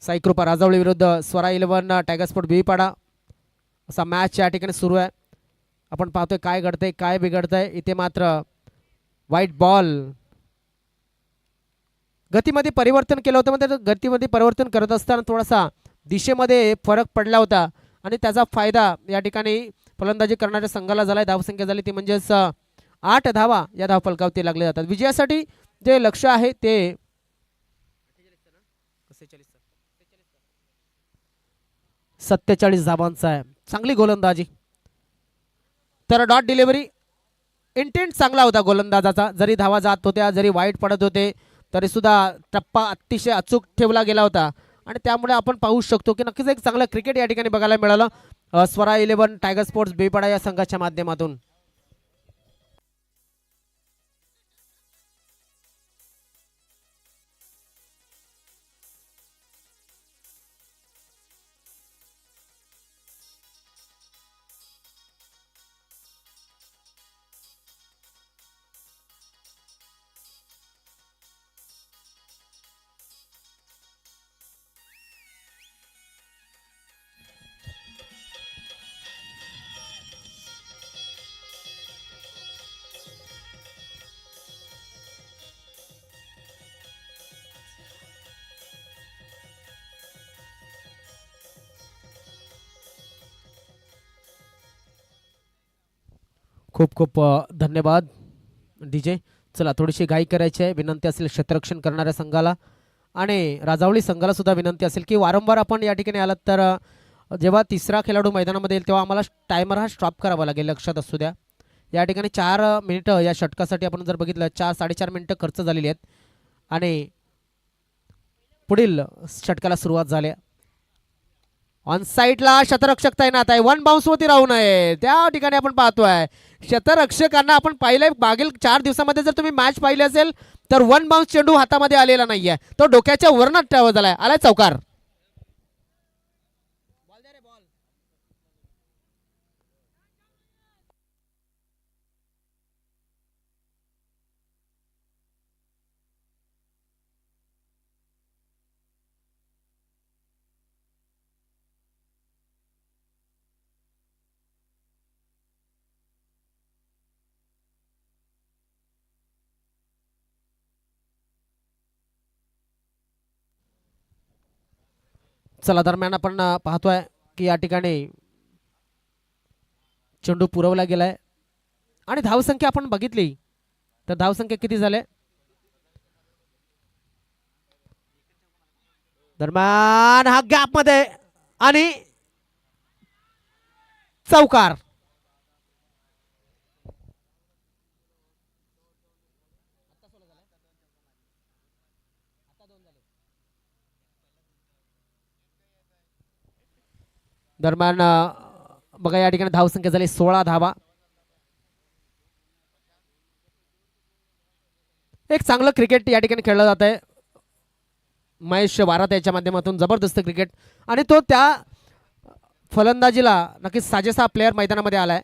साईकृपा राजावळी विरुद्ध स्वरा 11 टायगर स्पोर्ट बीपाडा असा मॅच या ठिकाणी सुरू आहे. आपण पाहतोय काय घडतंय, काय बिघडतंय. इथे मात्र व्हाईट बॉल. गतीमध्ये परिवर्तन केलं होतं, म्हणजे गतीमध्ये परिवर्तन करत असताना थोडासा दिशेमध्ये फरक पडला होता आणि त्याचा फायदा या ठिकाणी फलंदाजी करणाऱ्या संघाला झाला. धावसंख्या झाली ती म्हणजेच 8 धावा या धावफलकावरती लागले जातात. विजयासाठी जे लक्ष्य आहे ते 47 धावांचं आहे. चांगली गोलंदाजी. तर डॉट डिलिव्हरी इंटेंट चांगला होता गोलंदाजाचा. जरी धावा जात होत्या, जरी वाईट पडत होते, तरी सुद्धा टप्पा अतिशय अचूक ठेवला गेला होता. आणि त्यामुळे आपण पाहू शकतो की नक्कीच एक चांगलं क्रिकेट या ठिकाणी बघायला मिळालं. स्वरा 11 टायगर स्पोर्ट्स बेपाडा या संघाच्या माध्यमातून. खूप खूप धन्यवाद डीजे. चला थोडीशी घाई करायची आहे. विनंती असेल क्षेत्ररक्षण करणाऱ्या संघाला आणि राजावळी संघाला सुद्धा विनंती असेल की वारंवार आपण या ठिकाणी आलात तर जेव्हा तिसरा खेळाडू मैदानामध्ये येईल तेव्हा आम्हाला टायमर हा स्टॉप करावा लागेल, लक्षात असू द्या. या ठिकाणी 4 मिनिटं या षटकासाठी आपण जर बघितलं 4-4.5 मिनिटं खर्च झालेली आहेत आणि पुढील षटकाला सुरुवात झाली. ऑन साईडला शतरक्षक तैनात आहे. 1 बाउन्स वरती राहू नये त्या ठिकाणी आपण पाहतोय शतरक्षकांना. आपण पाहिलंय मागील 4 दिवसामध्ये जर तुम्ही मॅच पाहिली असेल तर 1 बाउन्स चेंडू हातामध्ये आलेला नाहीये, तो डोक्याच्या वरनात झालाय. आलाय चौकार. चला दरम्यान आपण पाहतोय की या ठिकाणी चेंडू पुरवला गेलाय आणि धावसंख्या आपण बघितली तर धावसंख्या किती झाले. दरम्यान हा गॅप मध्ये आणि चौकार. दरम्यान बघा या ठिकाणी धावसंख्या झाली 16 धावा. एक चांगलं क्रिकेट या ठिकाणी खेळलं जात आहे. महेश वारात याच्या माध्यमातून जबरदस्त क्रिकेट आणि तो त्या फलंदाजीला नक्कीच साजेसा प्लेअर मैदानामध्ये आलाय.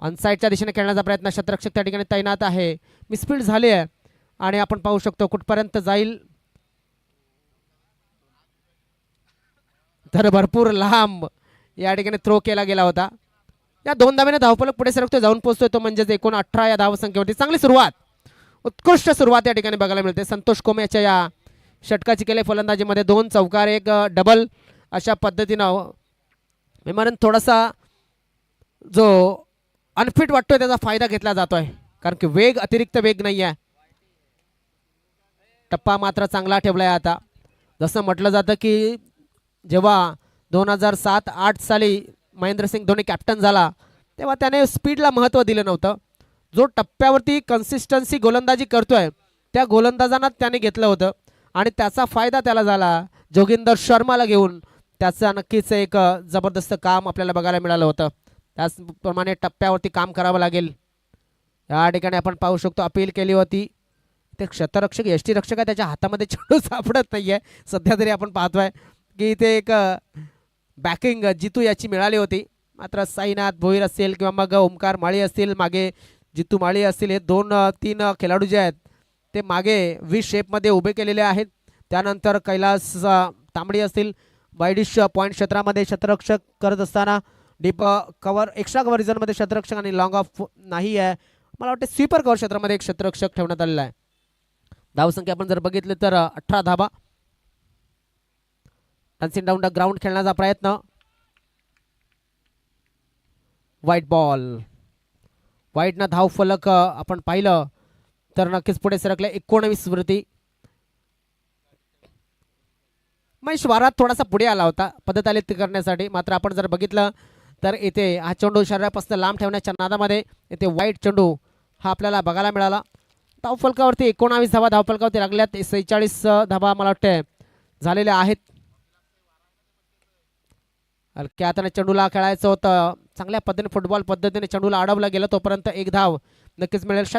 ऑनसाईडच्या दिशेने खेळण्याचा प्रयत्न, क्षेत्ररक्षक त्या ठिकाणी तैनात आहे. मिसफील्ड झाली आहे आणि आपण पाहू शकतो कुठपर्यंत जाईल तर भरपूर लांब या ठिकाणी थ्रो केला गेला होता. या 2 धावेने धावफलक पुढे सरकतोय, जाऊन पोहोचतोय तो म्हणजेच एकूण 18 या धावसंख्येवरती. चांगली सुरुवात, उत्कृष्ट सुरुवात या ठिकाणी बघायला मिळते. संतोष कोमेच्या या षटकाची केले फलंदाजीमध्ये 2 चौकार 1 डबल अशा पद्धतीनं विमान थोडासा जो अनफिट वाटतोय त्याचा फायदा घेतला जातोय कारण की वेग अतिरिक्त वेग नाही आहे. टप्पा मात्र चांगला ठेवलाय. आता जसं म्हटलं जातं की जेव्हा 2007-8 साली महेंद्रसिंग धोनी कॅप्टन झाला तेव्हा त्याने स्पीडला महत्त्व दिलं नव्हतं. जो टप्प्यावरती कन्सिस्टन्सी गोलंदाजी करतोय त्या गोलंदाजांना त्याने घेतलं होतं आणि त्याचा फायदा त्याला झाला. जोगिंदर शर्माला घेऊन त्याचं नक्कीच एक जबरदस्त काम आपल्याला बघायला मिळालं होतं. त्याचप्रमाणे टप्प्यावरती काम करावं लागेल. या ठिकाणी आपण पाहू शकतो अपील केली होती. ते क्षेत्ररक्षक यष्टीरक्षक आहे, त्याच्या हातामध्ये चेंडू सापडत नाहीये सध्या तरी. आपण पाहतोय की इथे एक बॅकिंग जितू याची मिळाली होती, मात्र साईनाथ भोईर असेल किंवा मग ओमकार माळी असतील, मागे जितू माळी असतील, हे 2-3 खेळाडू जे आहेत ते मागे व्ही शेपमध्ये उभे केलेले आहेत. त्यानंतर कैलास तांबडी असतील वाईडिश पॉईंट क्षेत्रामध्ये क्षेत्ररक्षक करत असताना डीप कव्हर एक्स्ट्रा कव्हर रिझनमध्ये क्षेत्ररक्षक आणि लॉंग ऑफ नाही आहे. मला वाटतं स्वीपर कव्हर क्षेत्रामध्ये एक क्षेत्ररक्षक ठेवण्यात आलेला आहे. धावसंख्या आपण जर बघितली तर 18 धावा. रन्सिंग डाऊन द ग्राउंड खेळण्याचा प्रयत्न. व्हाईट बॉल, व्हाईटनं धाव फलक आपण पाहिलं तर नक्कीच पुढे सरकले 19 वरती. महेश वारात थोडासा पुढे आला होता पद्धत आली करण्यासाठी, मात्र आपण जर बघितलं तर इथे हा चेंडू शरीरापासून लांब ठेवण्याच्या नादामध्ये इथे व्हाईट चेंडू हा आपल्याला बघायला मिळाला. धावफलकावरती 19 धावा धावफलकावरती लागल्यात. 46 धावा मला वाटतं झालेल्या आहेत. हलक्या हाताने चेंडूला खेळायचं होतं. चांगल्या पद्धतीने फुटबॉल पद्धतीने चेंडूला अडवला गेला तोपर्यंत एक धाव नक्कीच मिळेल.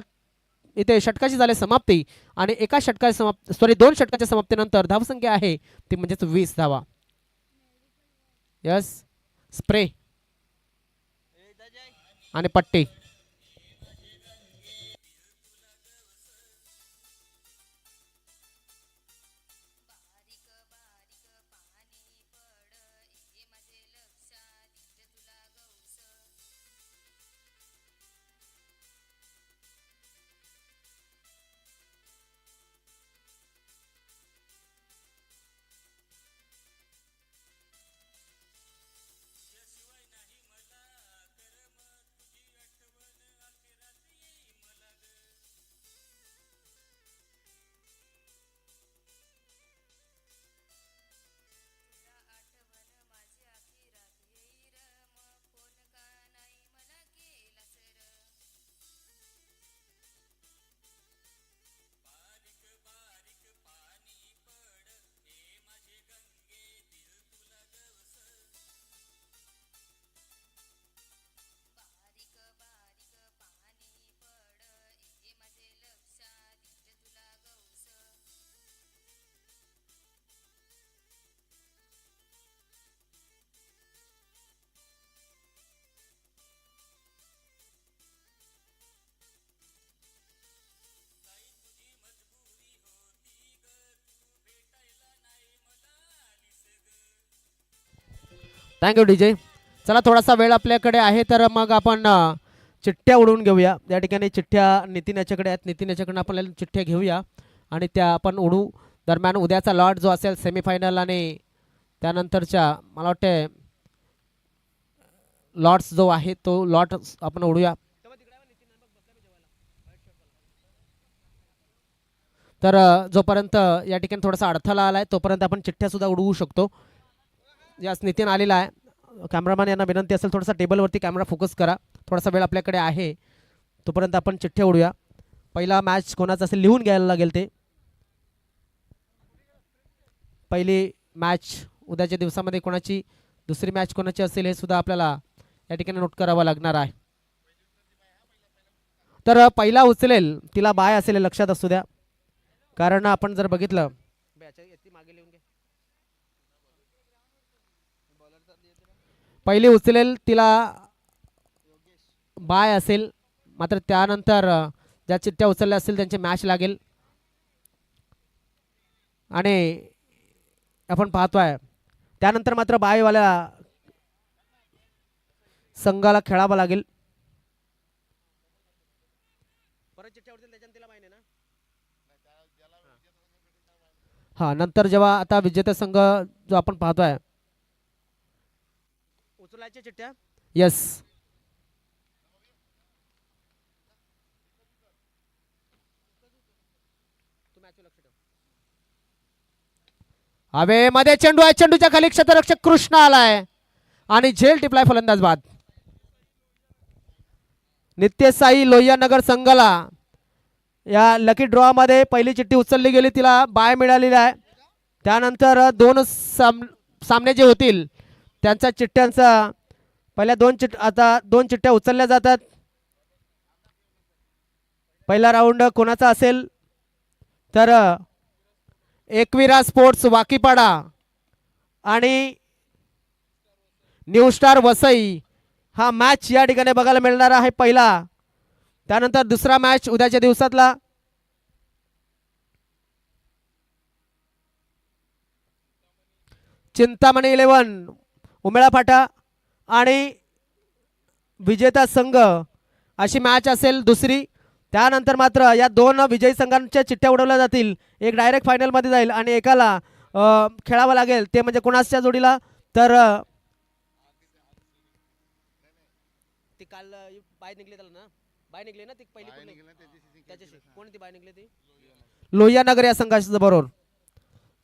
इथे षटकाची झाली समाप्ती आणि एका षटकाची दोन षटकाच्या समाप्तीनंतर धावसंख्या आहे ती म्हणजेच 20 धावा. यस स्प्रे आणि पट्टी. Thank you DJ. चला थोडासा वेळ आपल्याकडे आहे तर मग आपण चिठ्ठ्या उडवून घेऊया. या ठिकाणी चिठ्ठ्या नितीन याच्याकडे आहेत. नितीन याच्याकडनं आपण चिठ्ठ्या घेऊया आणि त्या आपण उडू. दरम्यान उद्याचा लॉट जो असेल सेमीफायनल आणि त्यानंतरच्या मला वाटते लॉट्स जो आहे तो लॉट आपण उडूया. तर जोपर्यंत या ठिकाणी थोडासा अडथळा आला आहे तोपर्यंत आपण चिठ्ठ्या सुद्धा उडवू शकतो. यास नितीन आलेला आहे. कॅमेरामॅन यांना विनंती असेल थोडासा टेबलवरती कॅमेरा फोकस करा. थोडासा वेळ आपल्याकडे आहे तोपर्यंत आपण चिठ्ठ्या उडूया. पहिला मॅच कोणाचा असेल लिहून घ्यायला लागेल. ते पहिली मॅच उद्याच्या दिवसामध्ये कोणाची, दुसरी मॅच कोणाची असेल हे सुद्धा आपल्याला या ठिकाणी नोट करावं लागणार आहे. तर पहिला उचलेल तिला बाय असेल लक्षात असू द्या. कारण आपण जर बघितलं पहिली उचलेल तिला बाय असेल. मात्र त्यानंतर ज्या चिठ्ठ्या उचलल्या असतील त्यांची मॅच लागेल आणि आपण पाहतोय त्यानंतर मात्र बायवाल्या संघाला खेळावं लागेल. हा नंतर जेव्हा आता विजेता संघ जो आपण पाहतोय उचलायच्या चिठ्ठ्या. यस हवेमध्ये चेंडू आहे. चेंडूच्या खाली क्षेत्ररक्षक कृष्ण आलाय आणि झेल टिपलाय फलंदाज बाद. नित्यसाई लोहियानगर संघाला या लकी ड्रॉ मध्ये पहिली चिठ्ठी उचलली गेली तिला बाय मिळालेली आहे. त्यानंतर दोन सामने जे होतील त्यांच्या चिठ्ठ्यांचा पहिल्या दोन चिठ्ठ्या उचलल्या जातात. पहिला राऊंड कोणाचा असेल तर एकविरा स्पोर्ट्स वाकीपाडा आणि न्यू स्टार वसई हा मॅच या ठिकाणी बघायला मिळणार आहे पहिला. त्यानंतर दुसरा मॅच उद्याच्या दिवसातला चिंतामणी 11 उमेळा फाटा आणि विजेता संघ अशी मॅच असेल दुसरी. त्यानंतर मात्र या दोन विजयी संघांच्या चिठ्ठ्या उडवल्या जातील. एक डायरेक्ट फायनलमध्ये जाईल आणि एकाला खेळावं लागेल ते म्हणजे कोणाच्या जोडीला तर ती काल बाय निघली ना बाय निघली ना ती पहिली त्याच्याशी कोणती बाय निघली ती लोहियानगर या संघाच्या बरोबर.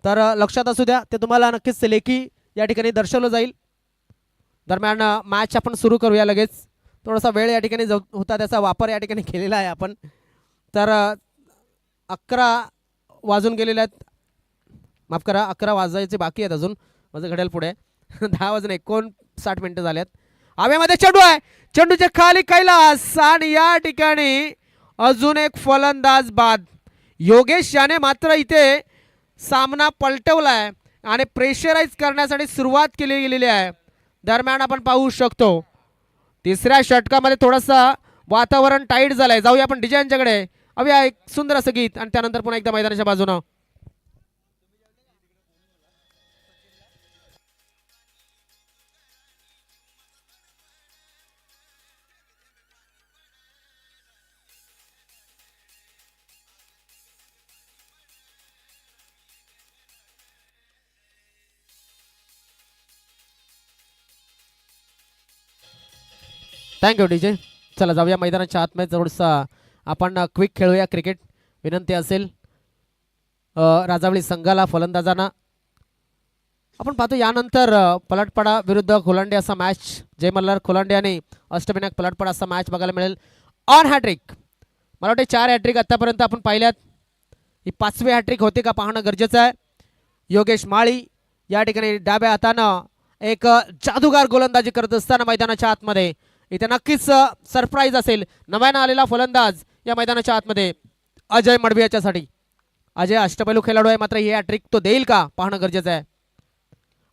तर लक्षात असू द्या ते तुम्हाला नक्कीच लेखी या ठिकाणी दर्शवलं जाईल. दरम्यान मॅच आपण सुरू करूया लगेच. थोडासा वेळ या ठिकाणी होता त्याचा वापर या ठिकाणी केलेला आहे आपण. तर 11 वाजून गेलेले आहेत. माफ करा 11 वाजायचे बाकी आहेत अजून माझं घड्याळ पुढे. 10 वाजून 59 मिनिटं झाल्यात. हवेमध्ये चेंडू आहे, चेंडूच्या खाली कैलास आणि या ठिकाणी अजून एक फलंदाज बाद. योगेश याने मात्र इथे सामना पलटवलाय आणि प्रेशराईज करण्यासाठी सुरुवात केली गेलेली आहे. दरम्यान आपण पाहू शकतो तिसऱ्या षटकामध्ये थोडंसं वातावरण टाईट झालंय. जाऊया आपण डीजे यांच्याकडे, अभ्या एक सुंदर असं गीत आणि त्यानंतर पुन्हा एकदा मैदानाच्या बाजूनं. Thank you DJ. चला जाऊया मैदानाच्या आतमध्ये थोडंसं आपण क्विक खेळूया क्रिकेट. विनंती असेल राजावळी संघाला फलंदाजांना. आपण पाहतो यानंतर पलटपडा विरुद्ध खोलांडे असा मॅच, जय मल्हार खोलांडे आणि अष्टविनायक पलटपडा असा मॅच बघायला मिळेल. ऑन हॅट्रिक, मला वाटते 4 हॅट्रिक आतापर्यंत आपण पाहिल्यात. ही 5वी हॅट्रिक होते का पाहणं गरजेचं आहे. योगेश माळी या ठिकाणी डाव्या हातानं एक जादूगार गोलंदाजी करत असताना मैदानाच्या आतमध्ये इथे नक्कीच सरप्राईज असेल. नव्यानं आलेला फलंदाज या मैदानाच्या आतमध्ये अजय मडवी याच्यासाठी. अजय अष्टपैलू खेळाडू आहे, मात्र ही हॅट्रिक तो देईल का पाहणं गरजेचं आहे.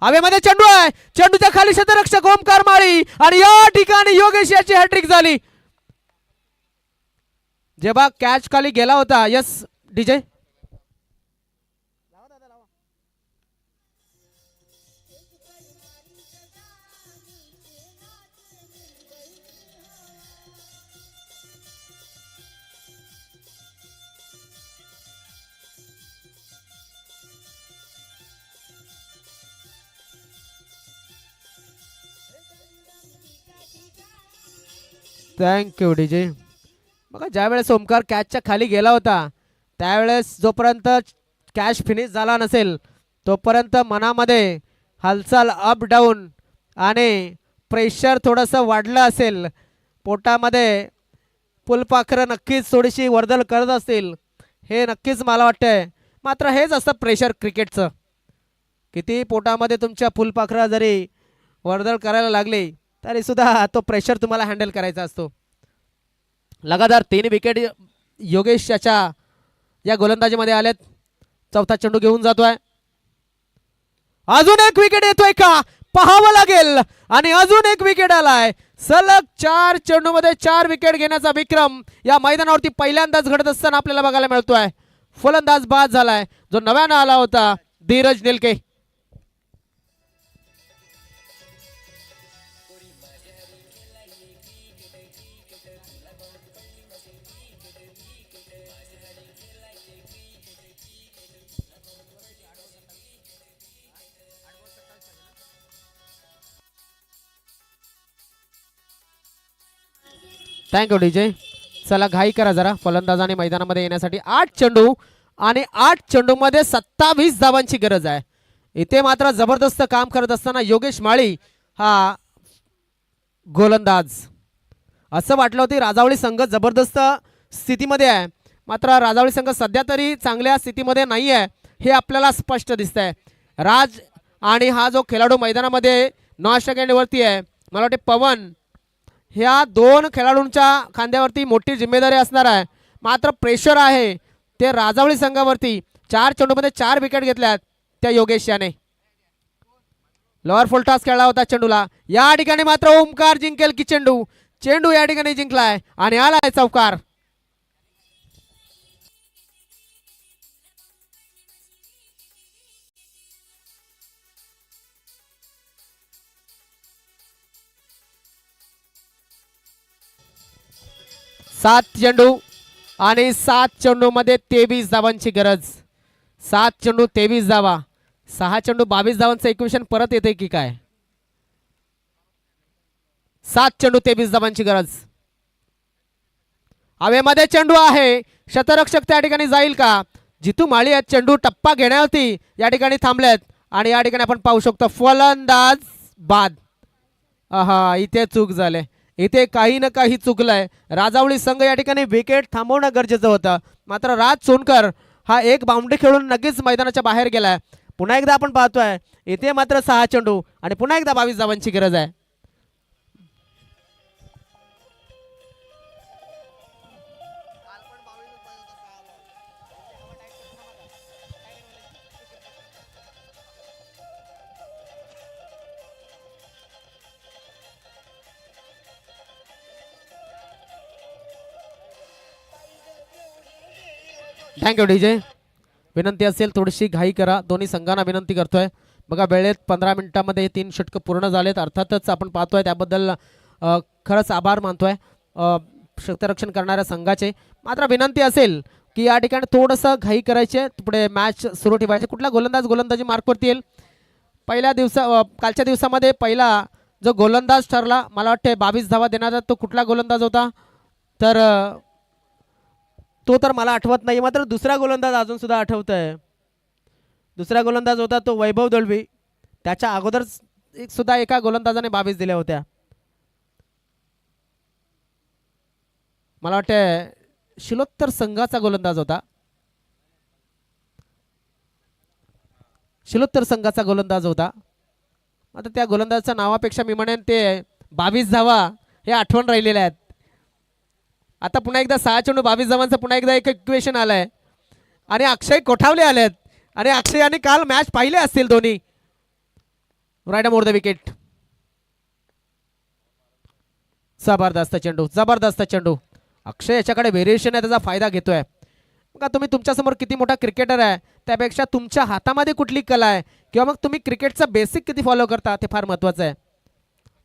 हवेमध्ये चेंडू आहे, चेंडूच्या खाली क्षेत्ररक्षक ओमकार माळी आणि या ठिकाणी योगेश याची हॅट्रिक झाली. जेव्हा कॅच खाली गेला होता, यस डीजे थँक्यू डीजे. बघा ज्यावेळेस ओमकार कॅचच्या खाली गेला होता त्यावेळेस जोपर्यंत कॅच फिनिश झाला नसेल तोपर्यंत मनामध्ये हालचाल अप डाऊन आणि प्रेशर थोडंसं वाढलं असेल. पोटामध्ये फुलपाखरं नक्कीच थोडीशी वर्दळ करत असतील, हे नक्कीच मला वाटतंय. मात्र हेच असतं प्रेशर क्रिकेटचं. किती पोटामध्ये तुमच्या फुलपाखरं जरी वर्दळ करायला लागली तरी सुद्धा तो प्रेशर तुम्हाला हँडल करायचा असतो. लगातार 3 विकेट योगेश याच्या या गोलंदाजीमध्ये आलेत. चौथा चेंडू घेऊन जातोय. अजून एक विकेट येतोय का पाहावं लागेल आणि अजून एक विकेट आलाय. सलग 4 चेंडूमध्ये 4 विकेट घेण्याचा विक्रम या मैदानावरती पहिल्यांदाच घडत असताना आपल्याला बघायला मिळतोय. फलंदाज बाद झालाय जो नव्यानं आला होता धीरज निलके. Thank you DJ. चला घाई करा जरा फलंदाजाने मैदानामध्ये येण्यासाठी. 8 चेंडू आणि 8 चेंडूमध्ये 27 धावांची गरज आहे. इथे मात्र जबरदस्त काम करत असताना योगेश माळी हा गोलंदाज. असं वाटलं होतं राजावळी संघ जबरदस्त स्थितीमध्ये आहे, मात्र राजावळी संघ सध्या तरी चांगल्या स्थितीमध्ये नाही आहे हे आपल्याला स्पष्ट दिसतंय. राज आणि हा जो खेळाडू मैदानामध्ये 9 सेकंडवरती आहे, मला वाटते पवन, ह्या 2 खेळाडूंच्या खांद्यावरती मोठी जिम्मेदारी असणार आहे. मात्र प्रेशर आहे ते राजावळी संघावरती. 4 चेंडूमध्ये 4 विकेट घेतल्यात त्या योगेश याने. लोअर फुल टॉस खेळला होता चेंडूला. या ठिकाणी मात्र ओमकार जिंकेल की चेंडू. चेंडू या ठिकाणी जिंकलाय आणि आलाय चौकार. सात चेंडू आणि 7 चेंडूमध्ये 23 धावांची गरज. 7 चेंडू 23 धावा. 6 चेंडू 22 धावांचं इक्वेशन परत येते की काय. 7 चेंडू 23 धावांची गरज. हवेमध्ये चेंडू आहे, शतरक्षक त्या ठिकाणी जाईल का. जितू माळी या चेंडू टप्पा घेण्यावरती या ठिकाणी थांबलेत आणि या ठिकाणी आपण पाहू शकतो फलंदाज बाद. इथे चूक झाले, इथे काही ना काही चुकलंय. राजावळी संघ या ठिकाणी विकेट थांबवणं गरजेचं होतं, मात्र राज सोनकर हा एक बाउंड्री खेळून नक्कीच मैदानाच्या बाहेर गेलाय. पुन्हा एकदा आपण पाहतोय इथे मात्र 6 चेंडू आणि पुन्हा एकदा 22 धावांची गरज आहे. Thank you DJ. विनंती असेल थोडीशी घाई करा. दोन्ही संघांना विनंती करतोय. बघा वेळेत 15 मिनिटांमध्ये 3 षटकं पूर्ण झालेत. अर्थातच आपण पाहतोय त्याबद्दल खरंच आभार मानतोय क्षेत्ररक्षण करणाऱ्या संघाचे. मात्र विनंती असेल की या ठिकाणी थोडंसं घाई करायचे, पुढे मॅच सुरू ठेवायचे. कुठला गोलंदाजी मार्कवरती येईल. कालच्या दिवसामध्ये पहिला जो गोलंदाज ठरला मला वाटते 22 धावा देणारा तो कुठला गोलंदाज होता तर तो तर मला आठवत नाही. मात्र दुसरा गोलंदाज अजून सुद्धा आठवत आहे. दुसरा गोलंदाज होता तो वैभव दळवी. त्याच्या अगोदर सुद्धा एका गोलंदाजाने 22 दिल्या होत्या. मला वाटतं शिलोत्तर संघाचा गोलंदाज होता. शिलोत्तर संघाचा गोलंदाज होता. आता त्या गोलंदाजाच्या नावापेक्षा मी म्हणेन ते 22 धावा हे आठवण राहिलेल्या आहेत. आता पुन्हा एकदा 6 चेंडू 22 धावांचं पुन्हा एकदा एक इक्वेशन आलंय आणि अक्षय कोठावले आलेत आणि अक्षयाने काल मॅच पाहिले असतील दोन्ही. Right more the wicket. जबरदस्त चेंडू, जबरदस्त चेंडू. अक्षय याच्याकडे व्हेरिएशन आहे, त्याचा फायदा घेतोय. बघा तुम्ही तुमच्यासमोर किती मोठा क्रिकेटर आहे त्यापेक्षा तुमच्या हातामध्ये कुठली कला आहे किंवा मग तुम्ही क्रिकेटचा बेसिक किती फॉलो करता ते फार महत्त्वाचं आहे.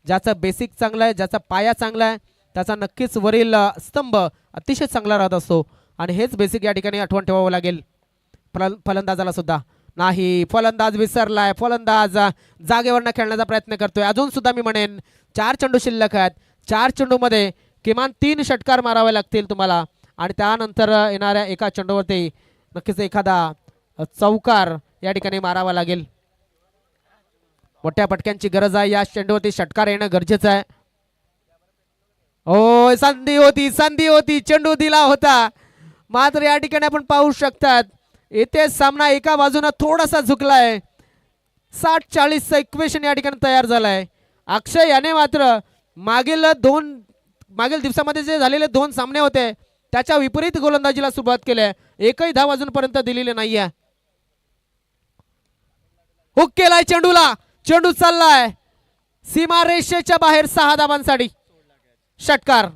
ज्याचा बेसिक चांगला आहे, ज्याचा पाया चांगला आहे त्याचा नक्कीच वरील स्तंभ अतिशय चांगला राहत असतो. आणि हेच बेसिक या ठिकाणी आठवण ठेवावं लागेल फलंदाजाला सुद्धा. नाही, फलंदाज विसरलाय. फलंदाज जागेवरनं खेळण्याचा प्रयत्न करतोय. अजून सुद्धा मी म्हणेन 4 चेंडू शिल्लक आहेत. 4 चेंडूमध्ये किमान 3 षटकार मारावे लागतील तुम्हाला आणि त्यानंतर येणाऱ्या एका चेंडूवरती नक्कीच एखादा चौकार या ठिकाणी मारावा लागेल. मोठ्या पटक्यांची गरज आहे. या चेंडूवरती षटकार येणं गरजेचं आहे. ओ संधी होती, संधी होती, चेंडू दिला होता. मात्र या ठिकाणी आपण पाहू शकतात येथे सामना एका बाजूने थोडासा झुकलाय. 60-40 चा इक्वेशन या ठिकाणी तयार झालाय. अक्षय याने मात्र मागील दिवसामध्ये जे झालेले 2 सामने होते त्याच्या विपरीत गोलंदाजीला सुरुवात केली आहे. एकही धाव अजूनपर्यंत दिलेली नाहीये. हुक केलाय चेंडूला. चेंडू चाललाय सीमा रेषेच्या बाहेर. 6 धावांसाठी षटकार.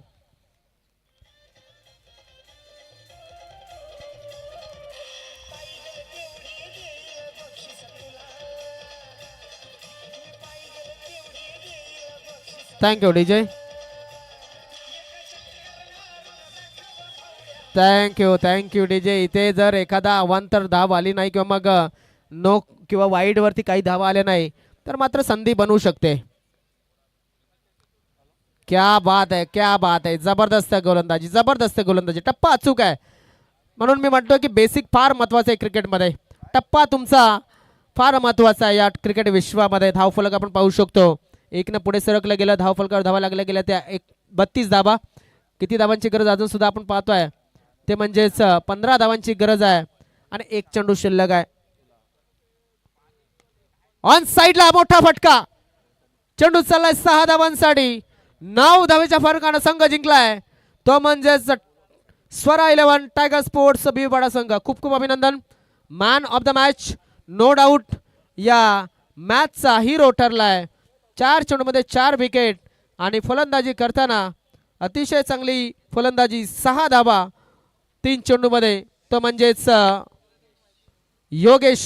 Thank you DJ. Thank you DJ. इथे जर एखादा अवांतर धाव आली नाही किंवा मग नो किंवा वाईड वरती काही धावा आल्या नाही तर मात्र संधी बनवू शकते. क्या बात है, क्या बात है. जबरदस्त गोलंदाजी, जबरदस्त गोलंदाजी. टप्पा अचूक आहे. म्हणून मी म्हणतो की बेसिक फार महत्वाचं आहे क्रिकेटमध्ये. टप्पा तुमचा फार महत्वाचा आहे या क्रिकेट विश्वामध्ये. धावफलक आपण पाहू शकतो. 1 पुढे सरकलं गेलं. धावफलकावर धावा लागल्या गेल्या त्या 32 धावा. किती धावांची गरज अजून सुद्धा आपण पाहतोय ते म्हणजेच 15 धावांची गरज आहे आणि 1 चेंडू शिल्लक आहे. ऑन साइडला मोठा फटका. चेंडू चाललाय 6 धावांसाठी. 9 धावेच्या फरकानं संघ जिंकलाय तो म्हणजेच स्वरा 11 टायगर स्पोर्ट्स बिबाडा संघ. खूप खूप अभिनंदन. Man of the match no doubt या मॅचचा हिरो ठरलाय. 4 चेंडूमध्ये 4 विकेट आणि फलंदाजी करताना अतिशय चांगली फलंदाजी. 6 धावा 3 चेंडूमध्ये तो म्हणजेच योगेश